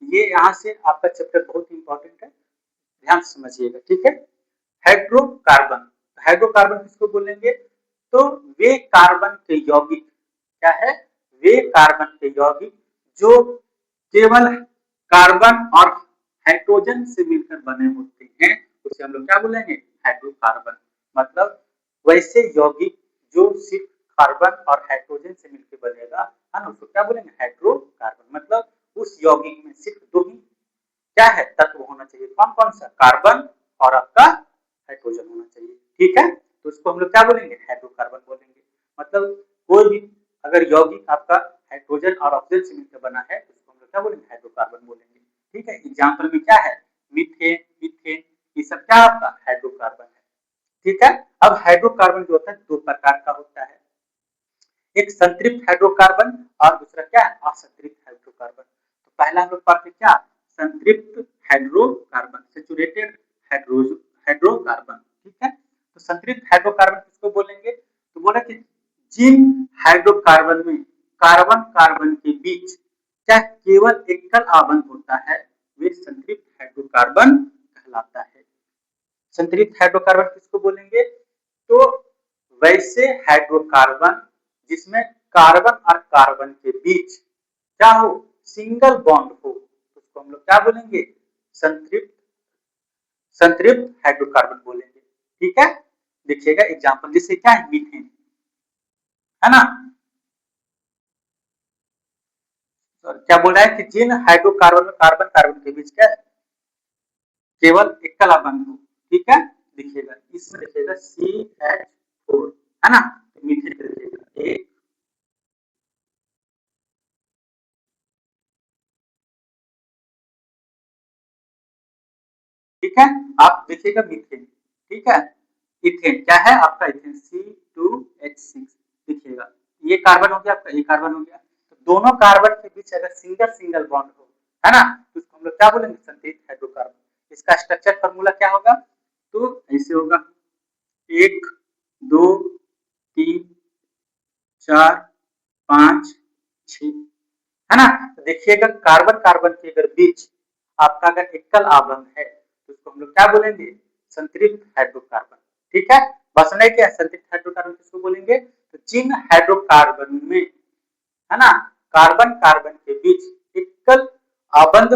ये यहाँ से आपका चैप्टर बहुत इंपॉर्टेंट है, ध्यान से समझिएगा। ठीक है। हाइड्रोकार्बन, हाइड्रोकार्बन किसको बोलेंगे? तो वे कार्बन के यौगिक क्या है? वे कार्बन के यौगिक जो केवल कार्बन और हाइड्रोजन से मिलकर बने होते हैं उसे हम लोग क्या बोलेंगे? हाइड्रोकार्बन। मतलब वैसे यौगिक जो सिर्फ कार्बन और हाइड्रोजन से मिलकर बनेगा है ना, उसको क्या बोलेंगे? हाइड्रोकार्बन। मतलब उस यौगिक में सिर्फ दो ही क्या है? तत्व होना चाहिए। कौन कौन सा? कार्बन और आपका हाइड्रोजन होना चाहिए। ठीक है। तो उसको हम लोग क्या बोलेंगे? हाइड्रोकार्बन बोलेंगे। मतलब कोई भी अगर यौगिक आपका हाइड्रोजन और ऑक्सीजन से मिलकर बना है तो उसको हम लोग क्या बोलेंगे? हाइड्रोकार्बन बोलेंगे। ठीक है। एग्जाम्पल में क्या है? मीथेन मीथेन ये सब क्या आपका हाइड्रोकार्बन है। ठीक है। अब हाइड्रोकार्बन जो होता है दो प्रकार का होता है, एक संतृप्त हाइड्रोकार्बन और दूसरा क्या है? असंतृप्त हाइड्रोकार्बन। तो पहला हम लोग पढ़ते क्या? संतृप्त हाइड्रोकार्बन, सैचुरेटेड हाइड्रोकार्बन। ठीक है। तो संतृप्त हाइड्रोकार्बन किसको बोलेंगे? तो बोला कि जिन हाइड्रोकार्बन में कार्बन कार्बन के बीच क्या केवल एकल आबंध होता है वे संतृप्त हाइड्रोकार्बन कहलाता है। संतृप्त हाइड्रोकार्बन किसको बोलेंगे? तो वैसे हाइड्रोकार्बन जिसमें कार्बन और कार्बन के बीच क्या हो, सिंगल बॉन्ड हो, उसको हम लोग क्या बोलेंगे? संतृप्त संतृप्त हाइड्रोकार्बन बोलेंगे। ठीक है, देखिएगा एग्जांपल, जैसे क्या है, मीथेन, है ना। क्या बोल रहा है कि जिन हाइड्रोकार्बन में कार्बन कार्बन के बीच क्या है, केवल एकल आबंध हो। ठीक है, देखिएगा इसमें देखिएगा CH4, है ना, तो मीथेन देखिएगा एक, ठीक है। आप देखिएगा मीथेन, ठीक है, इथेन क्या है आपका, इथेन C2H6, देखिएगा ये कार्बन हो गया आपका, ये कार्बन हो गया, तो दोनों कार्बन के बीच अगर सिंगल सिंगल बॉन्ड हो, है ना, तो उसको हम लोग क्या बोलेंगे? संतृप्त हाइड्रोकार्बन। इसका स्ट्रक्चर फॉर्मूला क्या होगा? तो ऐसे होगा, 1 2 3 4 5 6, है ना। तो देखिएगा कार्बन कार्बन के अगर बीच आपका अगर एकल आबंध है तो उसको हम लोग क्या बोलेंगे? संतृप्त हाइड्रोकार्बन। ठीक है, बस नहीं क्या, संतृप्त हाइड्रोकार्बन किसको बोलेंगे? तो जिन हाइड्रोकार्बन में, है ना, कार्बन कार्बन के बीच एकल आबंध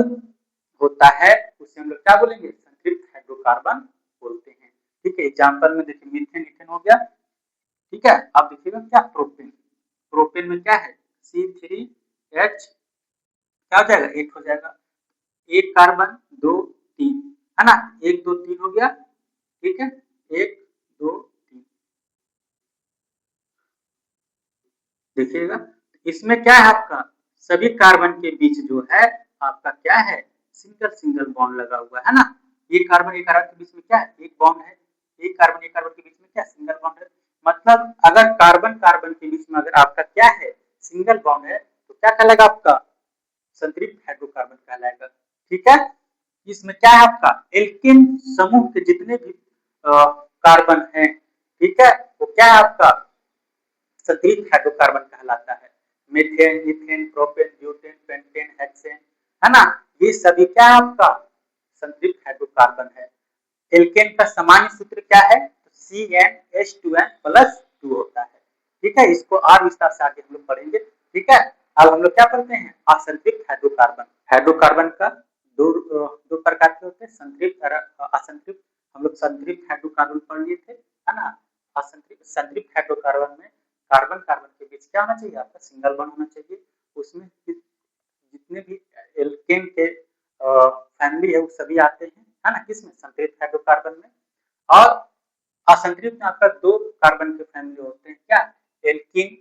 होता है उसे हम लोग क्या बोलेंगे? संतृप्त हाइड्रोकार्बन बोलते हैं। ठीक है, एग्जाम्पल में देखिए मीथेन इथेन हो गया। ठीक है, अब देखिएगा क्या, प्रोपेन, प्रोपेन में क्या है, C3H, क्या हो जाएगा, 8 हो जाएगा, एक कार्बन 2 3, है ना, 1 2 3 हो गया। ठीक है, 1 2 3, देखिएगा इसमें क्या है आपका, सभी कार्बन के बीच जो है आपका क्या है, सिंगल सिंगल बॉन्ड लगा हुआ है ना। ये कार्बन एक कार्बन के बीच में क्या है, एक बॉन्ड है, एक कार्बन के बीच में क्या, सिंगल बॉन्ड है। मतलब अगर कार्बन कार्बन के बीच में अगर आपका क्या है, सिंगल बॉन्ड है, तो क्या कहलाएगा आपका? संतृप्त हाइड्रोकार्बन कहलाएगा। ठीक है, इसमें क्या है आपका, एल्केन समूह के जितने भी कार्बन है, ठीक है, वो क्या है आपका? संतृप्त हाइड्रोकार्बन कहलाता है। Methane ethane propane butane pentane hexane, है ना, ये सभी क्या है आपका? संतृप्त हाइड्रोकार्बन है। एल्केन का सामान्य सूत्र क्या है? CnH2n+2 होता है। ठीक है, इसको और विस्तार से आगे हम लोग पढ़ेंगे। ठीक है, अब हम लोग क्या पढ़ते हैं, असंतृप्त हाइड्रोकार्बन। हाइड्रोकार्बन का दो प्रकार के होते हैं, संतृप्त और असंतृप्त। हम लोग संतृप्त हाइड्रोकार्बन पढ़ लिए थे, है ना। असंतृप्त संतृप्त हाइड्रोकार्बन में कार्बन कार्बन के बीच क्या होना चाहिए आपका? सिंगल बॉन्ड होना चाहिए। उसमें जितने भी एल्केन के फैमिली है वो सभी आते हैं, है ना, किसमें? संतृप्त हाइड्रोकार्बन में। और असंतृप्त में आपका दो कार्बन के फैमिली होते हैं, क्या? एल्कीन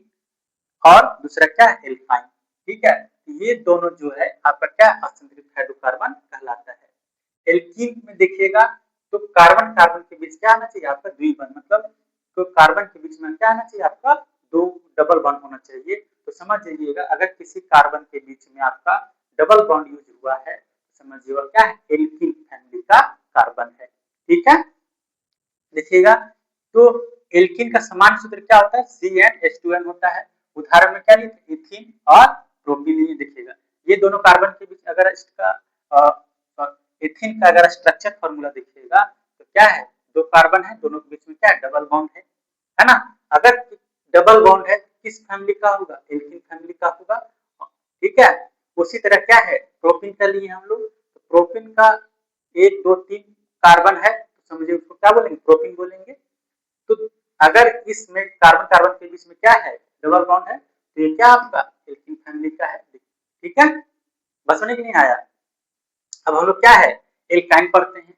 और दूसरा क्या है, एल्काइन। ठीक है, ये दोनों जो है आपका क्या, असंतृप्त हाइड्रोकार्बन कहलाता है। एल्कीन में देखिएगा तो कार्बन कार्बन के बीच क्या आना चाहिए आपका? द्विबंध, मतलब तो कार्बन के बीच में क्या आना चाहिए आपका? दो डबल बॉन्ड होना चाहिए। तो समझ जाइएगा अगर किसी कार्बन के बीच में आपका डबल बॉन्ड यूज हुआ है, समझिएगा क्या है, एल्कीन फैमिली का कार्बन है। ठीक है, देखिएगा तो एल्कीन का सामान्य सूत्र क्या होता है? CnH2n होता है। उदाहरण में क्या लिखे, इथीन और प्रोपीलीन। देखिएगा ये दोनों कार्बन के बीच अगर इसका इथीन का अगर स्ट्रक्चर फॉर्मूला देखिएगा तो क्या है, दो कार्बन है, दोनों के बीच में क्या है, डबल बॉन्ड है ना। अगर डबल बॉन्ड है किस फैमिली का होगा? एल्कीन फैमिली का होगा। ठीक है, उसी तरह क्या है, प्रोपीन का लिए हम लोग, तो प्रोपीन का 1 2 3 कार्बन है, तो समझिए उसको क्या बोलेंगे? प्रोपीन बोलेंगे। तो अगर इसमें कार्बन कार्बन के बीच में क्या है, डबल बॉन्ड है, तो ये क्या आपका? एल्कीन फैमिली का है। ठीक है, बस समझ नहीं आया? अब हम लोग क्या है, एल्काइन पढ़ते हैं।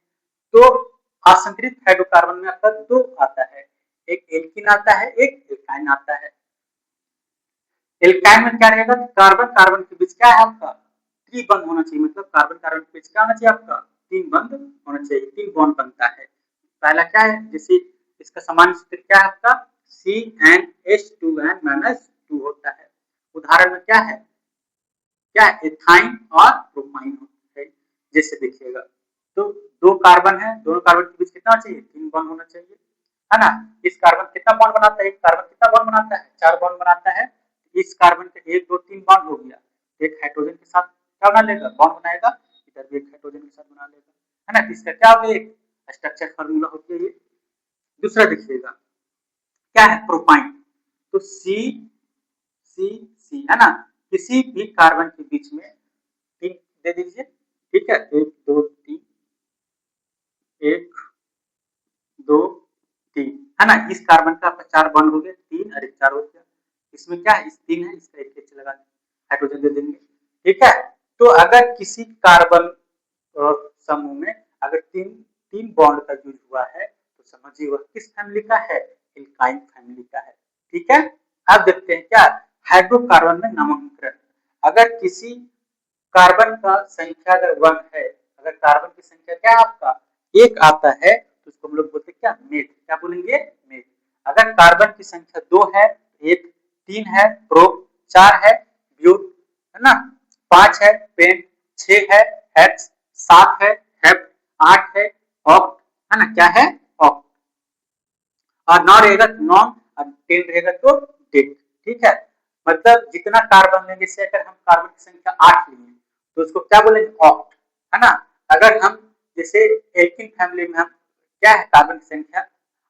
तो असंतृप्त हाइड्रोकार्बन में आपका दो आता है, एक एल्कीन आता है, एक एल्काइन आता है। एल्काइन में क्या रहेगा, कार्बन कार्बन के बीच क्या है आपका? त्रिबंध होना चाहिए, मतलब कार्बन कार्बन के बीच क्या होना चाहिए आपका? तीन बंध होना चाहिए, तीन बॉन्ड बनता है। पहला क्या है, जैसे इसका सामान्य सूत्र क्या है आपका? CnH2n-2 होता है। उदाहरण में क्या है, क्या है, एथाइन और प्रोपाइन होता है। जैसे देखिएगा तो दो कार्बन है, दोनों कार्बन के बीच कितना चाहिए? तीन बॉन्ड होना चाहिए, है ना। इस कार्बन कितना बॉन्ड बनाता है? एक कार्बन कितना बॉन्ड बनाता है? 4 बॉन्ड बनाता है। इस कार्बन के 1 2 3 बॉन्ड हो गया, एक हाइड्रोजन के साथ क्या बना लेगा, बॉन्ड बनाएगा, इधर भी एक हाइड्रोजन के साथ बना लेगा, है ना। इसका क्या हो गया, एक स्ट्रक्चर फॉर्मूला हो गया ये। दूसरा देखिएगा क्या है, प्रोपाइन। तो सी सी सी है ना, किसी भी कार्बन के बीच में तीन दे दीजिए, ठीक है, एक दो तीन, एक दो तीन, है ना। इस कार्बन का आपका 4 बॉन्ड हो गया, 3 और 1 4 हो गया। इसमें क्या है, इस 3 है, इसका एक लगा दें, हाइड्रोजन दे देंगे, ठीक है। तो अगर किसी कार्बन समूह में अगर तीन तीन बॉन्ड का यूज हुआ है तो समझिए वह किस फैमिली का है, एल्काइन फैमिली का है, ठीक है। अब देखते हैं क्या, हाइड्रोकार्बन में नामकरण। अगर किसी कार्बन का संख्या अगर 1 है, अगर कार्बन की संख्या क्या है आपका, 1 आता है, तो उसको हम लोग बोलते हैं क्या, मेट, क्या बोलेंगे, मेट। अगर कार्बन की संख्या 2 है, एक 3 है, प्रोप 4 है, ब्यूट, है ना, 5 है, पेंट 6 है, हेक्स 7 है, हेप 8 है, ऑक्ट, है ना, क्या है, ऑक्ट। और 9 रहेगा तो नॉन, और 10 रहेगा तो डेट, ठीक है। मतलब जितना कार्बन लेंगे, जैसे अगर हम कार्बन की संख्या 8 लेंगे तो उसको क्या बोलेंगे, ऑक्ट, है ना। अगर हम जैसे एल्किन फैमिली में हम क्या है, कार्बन की संख्या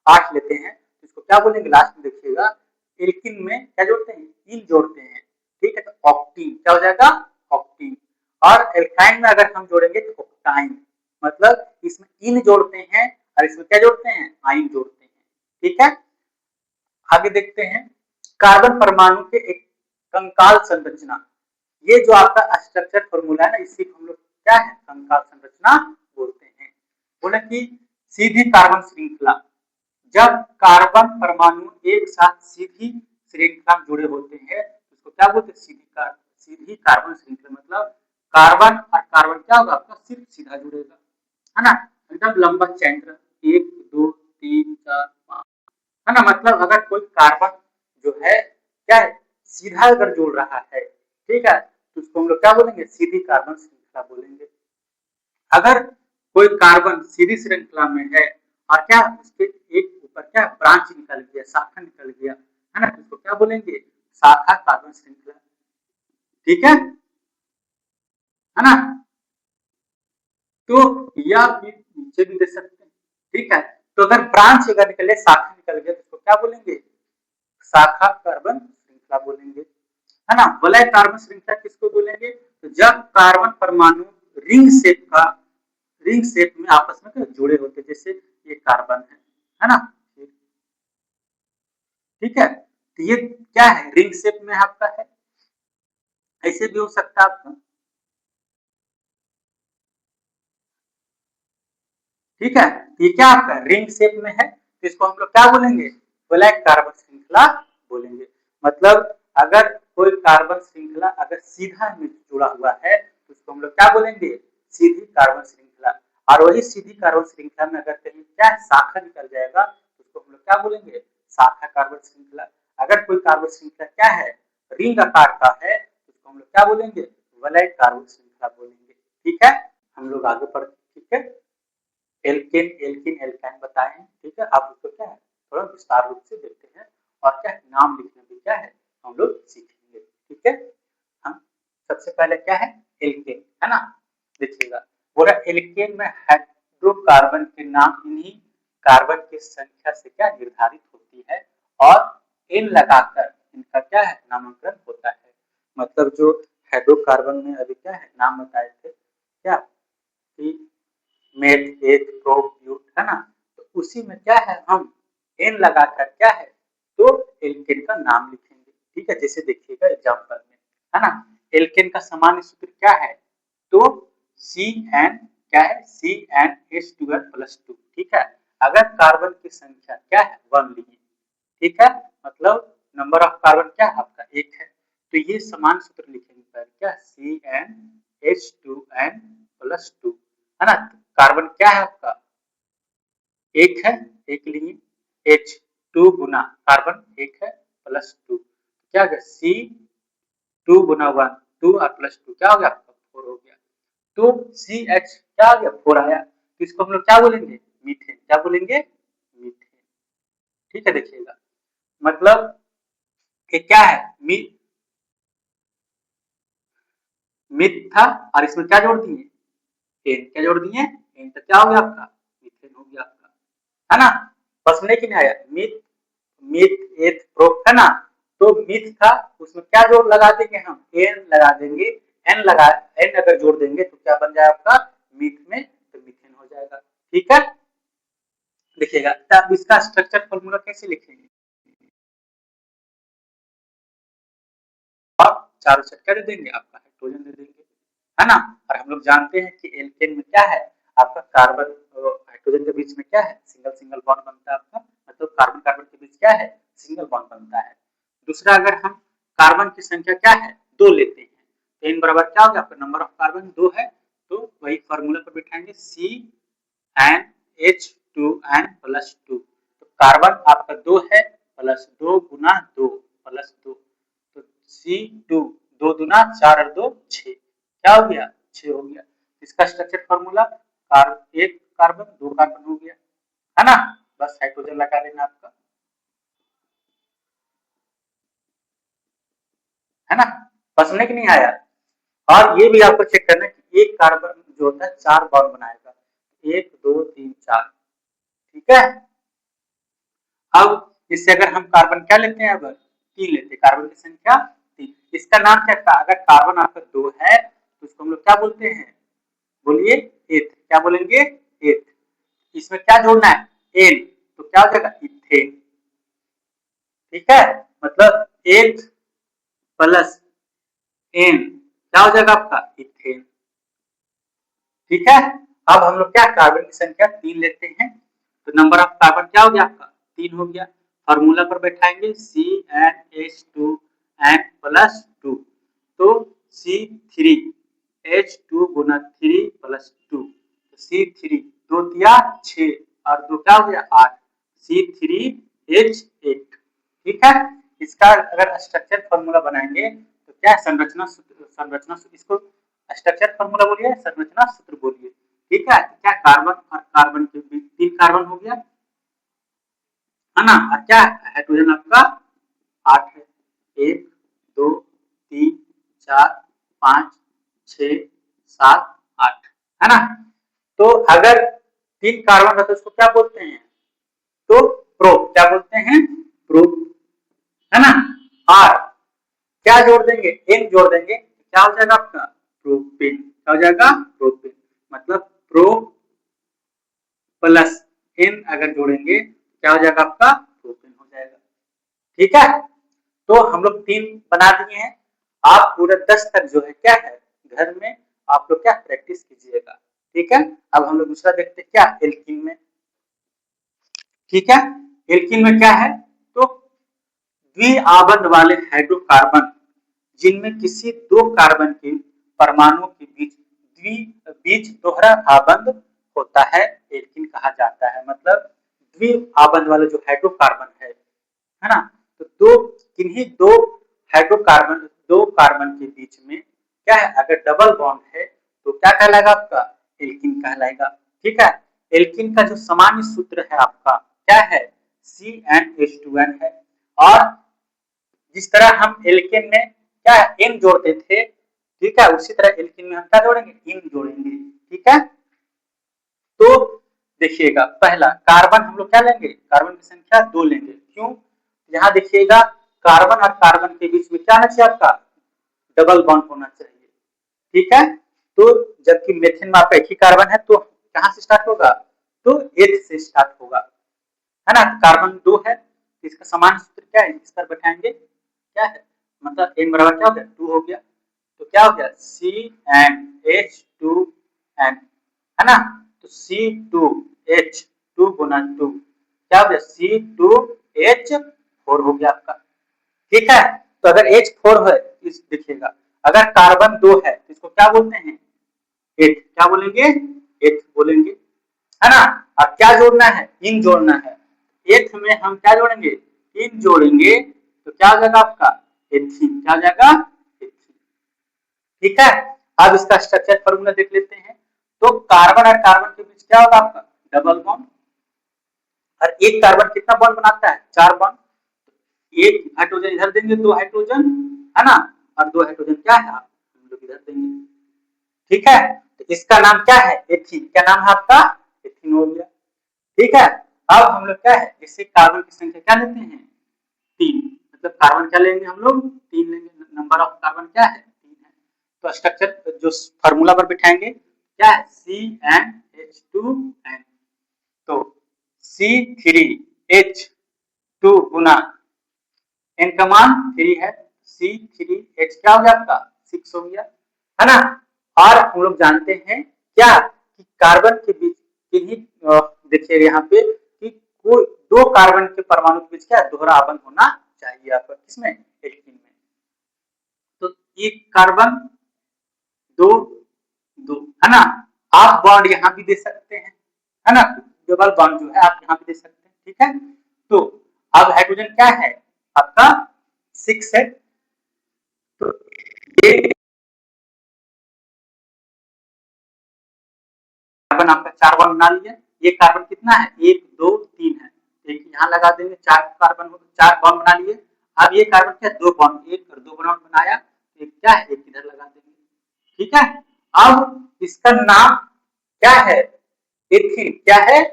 8 लेते हैं तो इसको क्या बोलेंगे, लास्ट में देखिएगा, एल्किन में क्या जोड़ते हैं, इन जोड़ते हैं, ठीक है, तो ऑक्टीन क्या हो जाएगा, ऑक्टीन। और एल्काइन में अगर हम जोड़ेंगे तो ऑक्टाइन, मतलब इसमें इन जोड़ते हैं और इसमें क्या जोड़ते हैं, आइन जोड़ते हैं, ठीक है। आगे देखते हैं कार्बन परमाणु के एक कंकाल संरचना। ये जो आपका स्ट्रक्चर फॉर्मूला है ना, इसी को हम लोग क्या है, कंकाल संरचना बोलते हैं। बोले कि सीधी कार्बन श्रृंखला, जब कार्बन परमाणु एक साथ सीधी श्रृंखला में जुड़े होते हैं तो उसको क्या बोलते हैं, सीधी कार्बन श्रृंखला। मतलब कार्बन और कार्बन क्या होगा आपका, सिर्फ सीधा जुड़ेगा, है ना, एकदम लंबा चैन, 1 2 3 4 5, है ना। मतलब अगर कोई कार्बन जो है क्या है, सीधा अगर जुड़ रहा है, ठीक है, तो उसको हम लोग क्या बोलेंगे, सीधी कार्बन श्रृंखला बोलेंगे। अगर कोई कार्बन सीधी श्रृंखला में है और क्या उसके एक ऊपर क्या ब्रांच निकल गया, शाखा निकल गया, है ना, तो उसको क्या बोलेंगे, शाखा कार्बन श्रृंखला, ठीक है ना। तो या फिर नीचे भी दे सकते हैं, ठीक है। तो अगर ब्रांच अगर निकले, शाखा निकल गया, तो उसको क्या बोलेंगे, शाखा कार्बन श्रृंखला बोलेंगे, है ना। वलय कार्बन श्रृंखला किसको बोलेंगे, तो जब कार्बन परमाणु रिंग शेप में आपस में जुड़े होते, जैसे ये कार्बन है ना, ठीक है। तो ये क्या है, रिंग शेप में आपका है, ऐसे भी हो सकता है आपका, ठीक है। ये क्या आपका रिंग शेप में है, तो इसको हम लोग क्या बोलेंगे, ब्लैक कार्बन श्रृंखला बोलेंगे। मतलब अगर कोई कार्बन श्रृंखला अगर सीधा में जुड़ा हुआ है तो उसको हम लोग क्या बोलेंगे, सीधी कार्बन श्रृंखला। और वही सीधी कार्बन श्रृंखला में अगर कहीं क्या शाखा निकल जाएगा तो उसको हम लोग क्या बोलेंगे, शाखा कार्बन श्रृंखला। अगर कोई कार्बन श्रृंखला क्या है, रिंग आकार का है, तो उसको हम लोग क्या बोलेंगे, वलय कार्बन श्रृंखला बोलेंगे, ठीक है। हम लोग आगे बढ़ते, ठीक है। एल्केन एल्किन एल्काइन बताएं, ठीक है। आप उसको क्या है थोड़ा विस्तार रूप से देखते हैं, और क्या नाम लिखने भी क्या है हम लोग सीखेंगे, ठीक है। हम सबसे पहले क्या है, एल्केन, है ना। देखिएगा बोला एल्केन में हाइड्रोकार्बन के नाम इन्हीं कार्बन की संख्या से क्या निर्धारित होती है, और एन लगाकर इनका क्या है नामकरण होता है। मतलब जो हाइड्रोकार्बन में अभी क्या है नाम बताए थे क्या, कि मेथ एक प्रोप ब्यूट, है ना, तो उसी में क्या है हम एन लगाकर क्या है, तो एल्केन का नाम लिखेंगे, ठीक है। जैसे देखिएगा एग्जांपल में, है ना, एल्केन का सामान्य सूत्र क्या है, तो सी एन क्या है, C N H two N plus two, ठीक है। अगर कार्बन की संख्या क्या है 1 लिए, ठीक है, मतलब नंबर ऑफ कार्बन क्या है आपका 1 है, तो ये समान सूत्र लिखेंगे पहले क्या, C N H two N plus two, है ना। कार्बन क्या है आपका 1 है, 1 लिए, एच 2 गुना कार्बन 1 है प्लस 2, क्या होगा सी 2 गुना 1 2 और प्लस 2 क्या हो गया आपका 4 हो गया। तो सी एच क्या आ गया 4 आया, तो इसको हम लोग क्या बोलेंगे, मीथेन, क्या बोलेंगे, मीथेन, ठीक है। देखिएगा मतलब ये क्या है, मिथ था और इसमें क्या जोड़ दिए, एन। क्या जोड़ दिए, एन। तो क्या हो गया आपका, मीथेन हो गया आपका, है ना। बस नहीं कि नहीं आया, मिथ, मिथ एथ प्रोप, है ना। तो मिथ था, उसमें क्या जोड़ लगा देंगे हम, एन लगा देंगे, एन लगा, एन अगर जोड़ देंगे तो क्या बन जाएगा आपका, मिथ में तो मीथेन हो जाएगा। ठीक है, देखिएगा तब इसका स्ट्रक्चर फॉर्मूला कैसे लिखेंगे, आप चारों चक्कर दे देंगे, आपका हाइड्रोजन दे देंगे, है ना। और हम लोग जानते हैं कि एल्केन में क्या है, आपका कार्बन हाइड्रोजन के बीच में क्या है, सिंगल सिंगल बॉन्ड बनता है आपका, मतलब कार्बन कार्बन के बीच क्या है, सिंगल बॉन्ड बनता है। दूसरा, अगर हम कार्बन की संख्या क्या है, 2 लेते हैं, तो n बराबर क्या हो गया आपका, नंबर ऑफ कार्बन 2 है, तो वही फार्मूला पर बिठाएंगे, CnH2n प्लस 2। तो कार्बन आपका 2 है, प्लस 2 गुना 2 प्लस 2, तो C2, 2 दूना 4 और 2 6, क्या हो गया, 6 हो गया। इसका स्ट्रक्चर फॉर्मूला, एक कार्बन 2 कार्बन हो गया, है ना। बस हाइड्रोजन लगा देना आपका, है ना। समझने की नहीं आया। और ये भी आपको चेक करना है कि एक कार्बन जो होता है 4 बॉन्ड बनाएगा, 1 2 3 4, ठीक है। अब इससे अगर हम कार्बन क्या लेते हैं, अब 3 लेते हैं, कार्बन की संख्या 3, इसका नाम क्या था, अगर कार्बन आपका 2 है तो इसको हम लोग क्या बोलते हैं, बोलिए एथ, क्या बोलेंगे, एथ। इसमें क्या जोड़ना है, एन, तो क्या हो जाएगा, इथेन। ठीक है, मतलब एथ प्लस एन क्या हो जाएगा आपका, इथेन। ठीक है, अब हम लोग क्या, कार्बन की संख्या 3 लेते हैं, तो नंबर ऑफ कार्बन क्या हो गया आपका, 3 हो गया। फार्मूला पर बैठाएंगे, CnH2n प्लस 2, तो C3H2 गुना 3 प्लस 2, तो C3, 2 दिया 6 और 2 क्या हो गया 8, C3H8। ठीक है, इसका अगर स्ट्रक्चर फॉर्मूला बनाएंगे तो क्या, संरचना सूत्र, संरचना सूत्र, इसको स्ट्रक्चर फॉर्मूला बोलिए, संरचना सूत्र बोलिए। ठीक है, क्या कार्बन और कार्बन के बीच 3 कार्बन हो गया, है ना। और क्या हाइड्रोजन आपका 8 है, 1 2 3 4 5 6 7 8, है ना। तो अगर 3 कार्बन है तो उसको क्या बोलते हैं, तो प्रोप, क्या बोलते हैं, प्रोप, है ना। और क्या जोड़ देंगे, एन जोड़ देंगे, क्या हो जाएगा आपका, प्रोपेन। क्या हो जाएगा, प्रोपेन। मतलब प्रो प्लस एन अगर जोड़ेंगे क्या हो जाएगा आपका, प्रोपेन हो जाएगा। ठीक है, तो हम लोग 3 बना दिए हैं। आप पूरा 10 तक जो है क्या है, घर में आप लोग क्या प्रैक्टिस कीजिएगा। ठीक है, अब हम लोग दूसरा देखते हैं, क्या एल्कीन में। ठीक है, एल्कीन में क्या है, तो द्विआबंध वाले हाइड्रोकार्बन जिनमें किसी 2 कार्बन के परमाणुओं के बीच दोहरा आबंध होता है, एल्कीन कहा जाता है। मतलब द्विआबंध वाले जो हाइड्रोकार्बन है ना, तो किन्हीं 2 हाइड्रोकार्बन, 2 कार्बन के बीच में क्या है, अगर डबल बॉन्ड है तो क्या कहलाएगा आपका, एल्कीन कहलाएगा। ठीक है, एल्कीन का जो सामान्य सूत्र है आपका क्या है, CnH2n है। और जिस तरह हम एल्केन में क्या एन जोड़ते थे, ठीक है, उसी तरह एल्केन में हम क्या जोड़ेंगे, इन जोड़ेंगे। ठीक है, तो देखिएगा, पहला कार्बन हम लोग क्या लेंगे, कार्बन की संख्या 2 लेंगे, क्यों, यहाँ देखिएगा कार्बन और कार्बन के बीच में क्या होना चाहिए आपका, डबल बॉन्ड होना चाहिए। ठीक है, तो जबकि मेथेन में आपका एक ही कार्बन है, तो कहां से स्टार्ट होगा, तो एथ से स्टार्ट होगा, है ना। कार्बन 2 है, तो इसका समान सूत्र क्या है, इस पर बैठाएंगे, क्या है, मतलब n बराबर क्या हो गया, 2 हो गया, तो क्या हो गया, CnH2n, है ना। तो C2H2 गुना 2 क्या हो गया, C2H4 हो गया आपका। ठीक है, तो अगर H4 है, इस देखिएगा, अगर कार्बन 2 है तो इसको क्या बोलते हैं, एथ, क्या बोलेंगे, एथ बोलेंगे, है ना। अब क्या जोड़ना है, इन जोड़ना है, एथ में हम क्या जोड़ेंगे, इन जोड़ेंगे, तो क्या हो जाएगा आपका, एथीन। क्या हो जाएगा, एथीन। ठीक है, अब इसका स्ट्रक्चर फॉर्मूला देख लेते हैं। तो कार्बन और कार्बन के बीच क्या होगा आपका, डबल बॉन्ड, और एक कार्बन कितना बॉन्ड बनाता है, 4 बॉन्ड, एक हाइड्रोजन इधर देंगे, 2 हाइड्रोजन, है ना, और 2 हाइड्रोजन क्या है, हम लोग इधर देंगे, ठीक है। तो इसका नाम क्या है, एथीन। क्या नाम है आपका, एथीन हो गया, ठीक है। अब हम लोग क्या है, इससे कार्बन की संख्या क्या लेते हैं, 3, मतलब कार्बन क्या लेंगे हम लोग, 3 लेंगे, नंबर ऑफ कार्बन क्या है, 3 है। तो स्ट्रक्चर जो फार्मूला पर बिठाएंगे क्या है, CnH2n, तो C3H2 गुना n का मान 3 है, C3H क्या हो गया आपका 6 हो गया, है ना। और हम लोग जानते हैं क्या कि कार्बन के बीच किन्हीं, देखिए यहाँ पे कि कोई 2 कार्बन के परमाणु के बीच क्या दोहरा बंध होना चाहिए आपका, किसमें, एल्कीन में। तो एक कार्बन 2 2, है ना। आप बॉन्ड यहाँ भी दे सकते हैं, है ना, डबल बॉन्ड जो है आप यहाँ भी दे सकते हैं, ठीक है। तो अब हाइड्रोजन क्या है आपका 6 है, तो ये कार्बन आपका 4 बॉन्ड बना लिया। ये कार्बन कितना है, 1 2 3 है, एक यहाँ लगा देंगे, 4 कार्बन 4 बॉन्ड बना लिए। अब ये कार्बन क्या 2 बॉन्ड, एक और 2 बॉन्ड बनाया, एक क्या है, एक इधर लगा देंगे, ठीक है। अब इसका नाम क्या है, एथीन क्या है,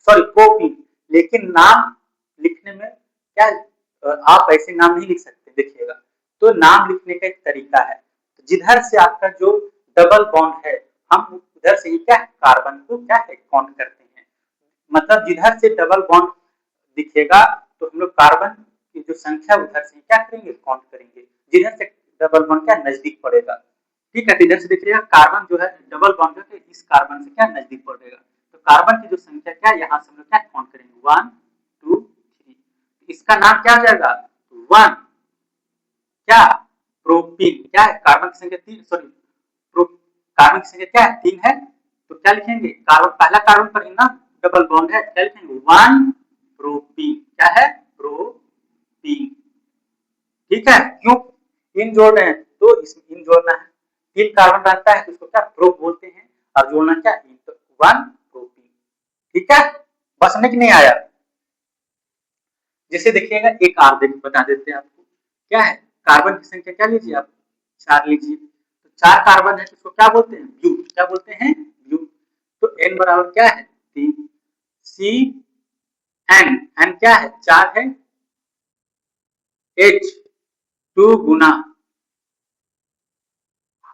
सॉरी प्रोपीन, लेकिन नाम लिखने में क्या, आप ऐसे नाम नहीं लिख सकते, देखिएगा। तो नाम लिखने का एक तरीका है, जिधर से आपका जो डबल बॉन्ड है हम उधर से ही क्या कार्बन को क्या है काउंट करते हैं, मतलब जिधर से डबल बॉन्ड दिखेगा तो हम लोग कार्बन की जो संख्या उधर से क्या करेंगे, काउंट करेंगे, जिधर से डबल बॉन्ड क्या नजदीक पड़ेगा, ठीक है। इधर से देखिएगा कार्बन जो है डबल बॉन्ड है, इस कार्बन से क्या नजदीक पड़ेगा, तो कार्बन की जो संख्या क्या यहाँ से हम लोग क्या काउंट करेंगे, 1 2 3, इसका नाम क्या हो जाएगा 1, क्या प्रोपीन, क्या है कार्बन की संख्या 3, सॉरी कार्बन की संख्या क्या है 3 है, तो क्या लिखेंगे, कार्बन पहला कार्बन पर ना डबल बॉन्ड है, क्या लिखेंगे 1 प्रोपीन, क्या है प्रोपीन, ठीक है। क्यों इन जोड़ रहे हैं, तो इसमें इन जोड़ना है, 3 कार्बन रहता है तो इसको क्या प्रो बोलते हैं, और जोड़ना क्या इन, तो 1 प्रोपीन, ठीक है। बस समझ नहीं आया, जैसे देखिएगा एक और बता देते हैं आपको, क्या है कार्बन की संख्या क्या लीजिए आप 4 लीजिए, तो 4 कार्बन है तो इसको क्या बोलते हैं ब्यू, क्या बोलते हैं ब्यू, तो n बराबर क्या है 3, सी एन क्या है 4 है, H2 गुना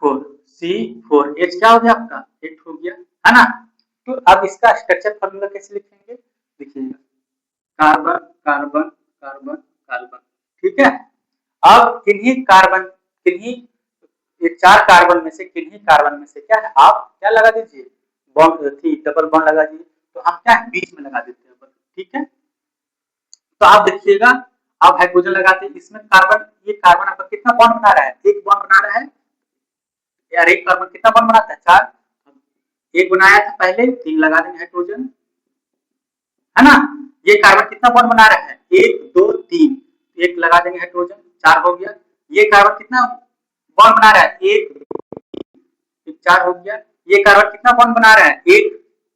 4, C4, H क्या हो गया आपका 8 हो गया, है ना। तो अब इसका स्ट्रक्चर फॉर्मूला कैसे लिखेंगे, देखिएगा कार्बन कार्बन कार्बन कार्बन, ठीक है। अब किन्हीं कार्बन, किन्हीं ये 4 कार्बन में से किन्हीं कार्बन में से क्या है आप क्या लगा दीजिए, बॉन्ड थी डबल बॉन्ड लगा दीजिए, तो हम क्या है बीच में लगा देते हैं, ठीक है। तो आप देखिएगा आप हाइड्रोजन लगाते हैं, इसमें कार्बन, ये कार्बन आपका कितना बॉन्ड बना रहा है, एक बॉन्ड बना रहा है, यार एक कार्बन कितना बॉन्ड बनाता है 4, एक बनाया था पहले, 3 लगा देंगे हाइड्रोजन, है ना। ये कार्बन कितना बॉन्ड बना रहा है 1 2 3, एक लगा देंगे हाइड्रोजन, 4 हो गया। ये कार्बन कितना बॉन्ड बना रहा है 1 4 हो गया। ये कार्बन कितना बॉन्ड बना रहा है 1,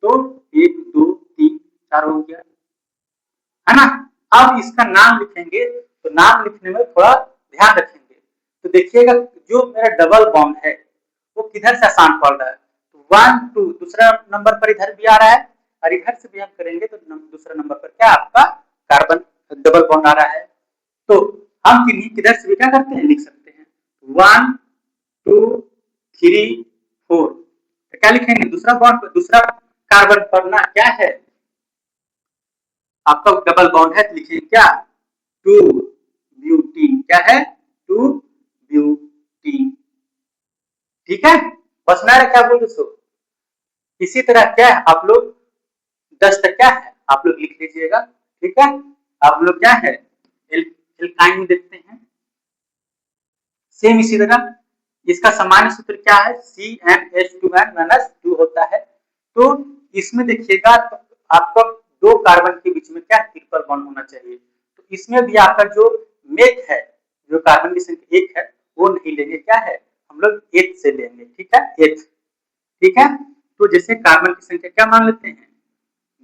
तो 1 2 3 4 हो गया, है ना। अब इसका नाम लिखेंगे, तो नाम लिखने में थोड़ा ध्यान रखेंगे, तो देखिएगा जो मेरा डबल बॉन्ड है वो किधर से आसान पड़ रहा है, 1 2 दूसरा नंबर पर इधर भी आ रहा है, और इधर से भी हम करेंगे तो दूसरा नंबर पर क्या आपका कार्बन डबल बॉन्ड आ रहा है, तो हम किन्हीं किधर से भी क्या करते हैं लिख सकते हैं 1 2 3 4, तो क्या लिखेंगे दूसरा बॉन्ड, दूसरा कार्बन पर ना क्या है आपका डबल बॉन्ड है, तो लिखिए क्या 2 ब्यूटीन, क्या है 2 ब्यूटीन, ठीक है। बस मैं क्या बोल रहे सो, इसी तरह क्या है आप लोग 10 तक क्या है आप लोग लिख लीजिएगा, ठीक है। आप लोग क्या है एल्काइन देखते हैं, सेम इसी तरह इसका सामान्य सूत्र क्या है CnH2n-2 होता है, तो इसमें देखिएगा तो आपको 2 कार्बन के बीच में क्या ट्रिपल बॉन्ड होना चाहिए, तो इसमें भी आपका जो मेथ है, जो कार्बन की संख्या 1 है वो नहीं लेंगे, क्या है हम लोग एथ से लेंगे, ठीक है एथ, ठीक है। तो जैसे कार्बन की संख्या क्या मान लेते हैं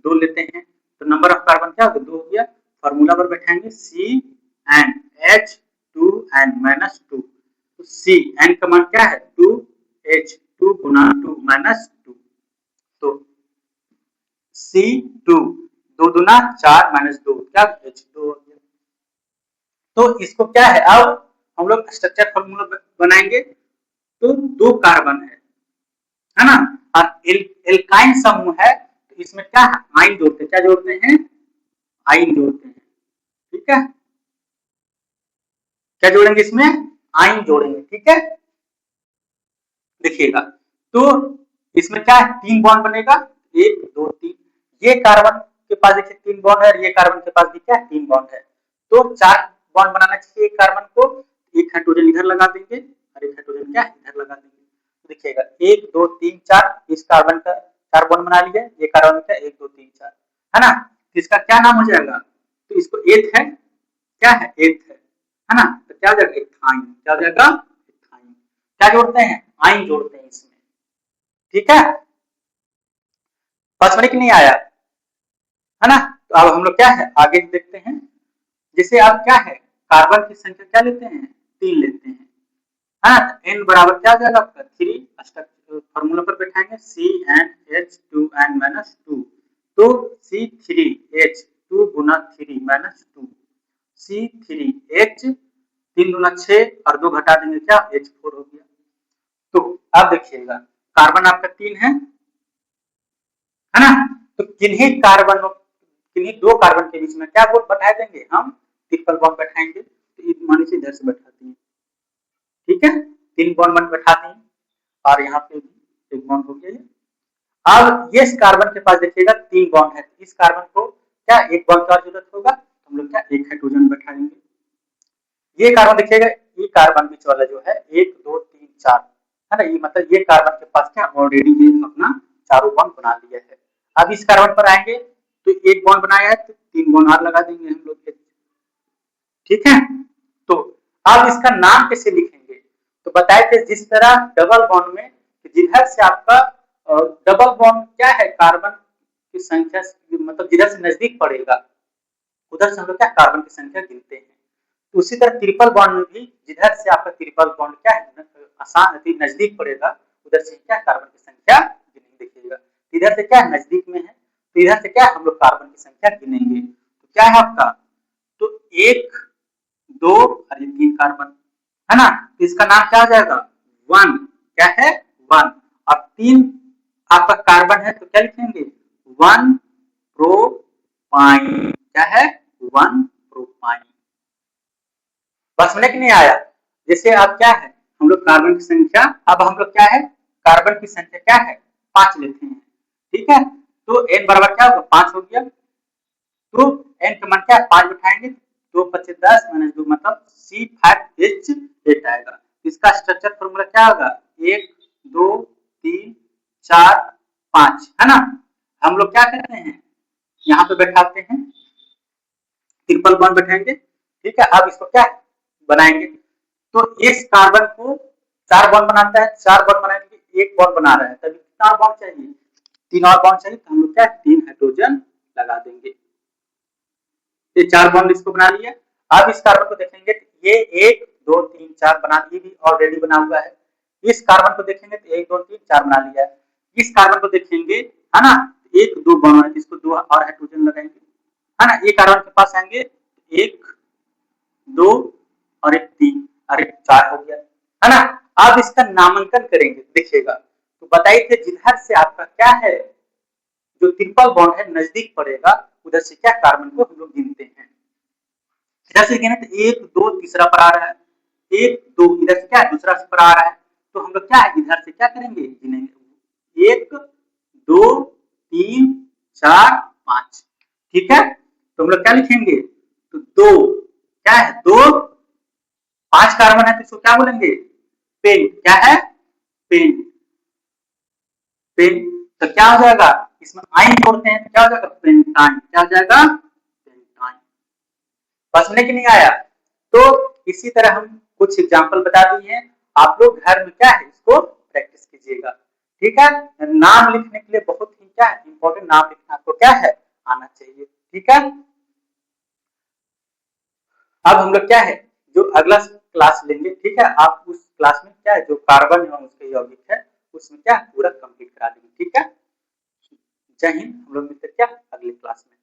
2 लेते हैं, तो नंबर ऑफ कार्बन क्या होगा 2 हो गया, फार्मूला पर बैठाएंगे CnH2n-2, तो C n का मान क्या है 2 H2 गुना 2 माइनस 2, तो C2 2 दूना 4 माइनस 2 क्या H2 हो गया। तो इसको क्या है, अब हम लोग स्ट्रक्चर फॉर्मूला बनाएंगे। तो 2 कार्बन है ना, और एल्काइन समूह है, तो इसमें क्या है, आइन जोड़ते हैं, क्या जोड़ते हैं, आइन जोड़ते हैं, ठीक है, क्या जोड़ेंगे इसमें, आइन जोड़ेंगे, ठीक है। देखिएगा, तो इसमें क्या है, 3 बॉन्ड बनेगा, 1 2 3, ये कार्बन के पास देखिए 3 बॉन्ड है, और ये कार्बन के पास भी क्या है, 3 बॉन्ड है, तो 4 बॉन्ड बनाना चाहिए एक कार्बन को, एक हाइड्रोजन इधर लगा देंगे और एक हाइड्रोजन क्या इधर लगा देंगे। तो देखिएगा 1 2 3 4, इस कार्बन का 4 बॉन्ड बना लिया, ये कार्बन का 1 2 3 4, है ना, तो इसका क्या नाम हो जाएगा, तो इसको एथ है, क्या है, एथ है ना, तो क्या हो जाएगा, एथाइन, क्या हो जाएगा, एथाइन। क्या जोड़ते हैं, आइन जोड़ते हैं इसमें, ठीक है, समझ में नहीं आया, है ना। तो अब हम लोग क्या है, आगे देखते हैं। जैसे अब क्या है, कार्बन की संख्या क्या लेते हैं, 3 लेते हैं, हाँ, n बराबर क्या हो जाएगा आपका 3, फॉर्मूला पर बैठाएंगे CnH2n माइनस 2, तो C3H2 गुना 3 माइनस 2, C3H 3 दूना 6 और 2 घटा देंगे क्या H4 हो गया। तो अब देखिएगा, कार्बन आपका 3 है ना, तो किन्हीं 2 कार्बन के बीच में क्या बोल बैठा देंगे हम, ट्रिपल बॉन्ड बैठाएंगे, तो मान लीजिए इधर से बैठाते हैं, ठीक है, 3 बॉन्ड बैठाते हैं, और यहाँ पे भी 1 बॉन्ड हो गया। अब ये कार्बन के पास देखिएगा 3 बॉन्ड है, तो इस कार्बन को क्या 1 बॉन्ड का जरूरत होगा, तो हम लोग क्या एक हाइड्रोजन बैठाएंगे। ये कार्बन देखिएगा, ये कार्बन बीच वाला जो है 1 2 3 4 है ना, ये मतलब ये कार्बन के पास क्या ऑलरेडी ये अपना चारों बॉन्ड बना लिया है। अब इस कार्बन पर आएंगे, तो 1 बॉन्ड बनाया है, तो 3 बॉन्ड और लगा देंगे हम लोग, ठीक है। तो अब इसका नाम कैसे लिखेंगे, तो बताए थे जिस तरह डबल बॉन्ड में जिधर से आपका डबल बॉन्ड क्या है, कार्बन की संख्या मतलब जिधर से नजदीक पड़ेगा उधर से हम लोग क्या कार्बन की संख्या गिनते हैं। तो उसी तरह ट्रिपल बॉन्ड में भी जिधर से आपका ट्रिपल बॉन्ड क्या है आसान नजदीक पड़ेगा उधर से क्या कार्बन की संख्या गिनेंगे। देखिएगा इधर से क्या नजदीक में है, तो इधर से क्या हम लोग कार्बन की संख्या गिनेंगे, तो क्या है आपका, तो 1 2 और 3 कार्बन है ना, तो इसका नाम क्या हो जाएगा 1, क्या है 1, और 3 आपका कार्बन है, तो क्या लिखेंगे 1 प्रोपाइन, क्या है 1 प्रोपाइन। बस में नहीं आया। जैसे अब क्या है, हम लोग कार्बन की संख्या, अब हम लोग क्या है कार्बन की संख्या क्या है 5 लेते हैं, ठीक है, तो n बराबर क्या होगा 5 हो गया, तो n का मान क्या है 5 बिठाएंगे, 2 25 10 माइनस 2 मतलब C5H8 आएगा। इसका स्ट्रक्चर फॉर्मूला क्या होगा 1 2 3 4 5 है ना। हम लोग क्या करते हैं यहाँ पे बैठाते हैं, ट्रिपल बॉन्ड बैठाएंगे, ठीक है। अब इसको क्या बनाएंगे, तो इस कार्बन को 4 बॉन्ड बनाता है, 4 बॉन्ड बनाने के लिए 1 बॉन्ड बना रहा है, तभी कितना बॉन्ड चाहिए 3 और बॉन्ड चाहिए, तो हम लोग क्या 3 हाइड्रोजन लगा देंगे। ये 4 बॉन्ड इसको बना लिया। अब इस कार्बन को देखेंगे तो ये 1 2 3 4 बना दिए, भी ऑलरेडी बना हुआ है। इस कार्बन को देखेंगे तो 1 2 3 4 बना लिया है। इस कार्बन को देखेंगे है ना, 1 2 बॉन्ड है, इसको 2 और हाइड्रोजन लगाएंगे है ना। ये कार्बन के पास आएंगे 1 2 और 1 3 और 1 4 हो गया है ना। अब इसका नामांकन करेंगे, देखिएगा तो बताइए थे जिधर से आपका क्या है जो ट्रिपल बॉन्ड है नजदीक पड़ेगा उधर से क्या कार्बन को हम लोग गिनते हैं। इधर से गिने तो 1 2 तीसरा पर आ रहा है, 1 2 इधर से क्या दूसरा पर आ रहा है, तो हम लोग क्या है इधर से क्या करेंगे गिनेंगे 1 2 3 4 5, ठीक है। तो हम लोग क्या लिखेंगे, तो 2 क्या है 2 5 कार्बन है, तो इसको क्या बोलेंगे पेन, क्या है पेन, पेन। तो क्या हो जाएगा इसमें आयन जोड़ते हैं तो क्या हो जाएगा पेंटाइन, क्या हो जाएगा पेंटाइन। बस में कि नहीं आया। तो इसी तरह हम कुछ एग्जांपल बता दिए हैं, आप लोग घर में क्या है इसको प्रैक्टिस कीजिएगा, ठीक है। नाम लिखने के लिए बहुत ही क्या है इंपॉर्टेंट, नाम लिखना आपको क्या है आना चाहिए, ठीक है। अब हम लोग क्या है जो अगला क्लास लेंगे, ठीक है, आप उस क्लास में क्या है जो कार्बन एवं उसके यौगिक है उसमें क्या पूरा कंप्लीट करा देंगे। ठीक है, जय हिंद। हम लोग मिलते क्या अगले क्लास में।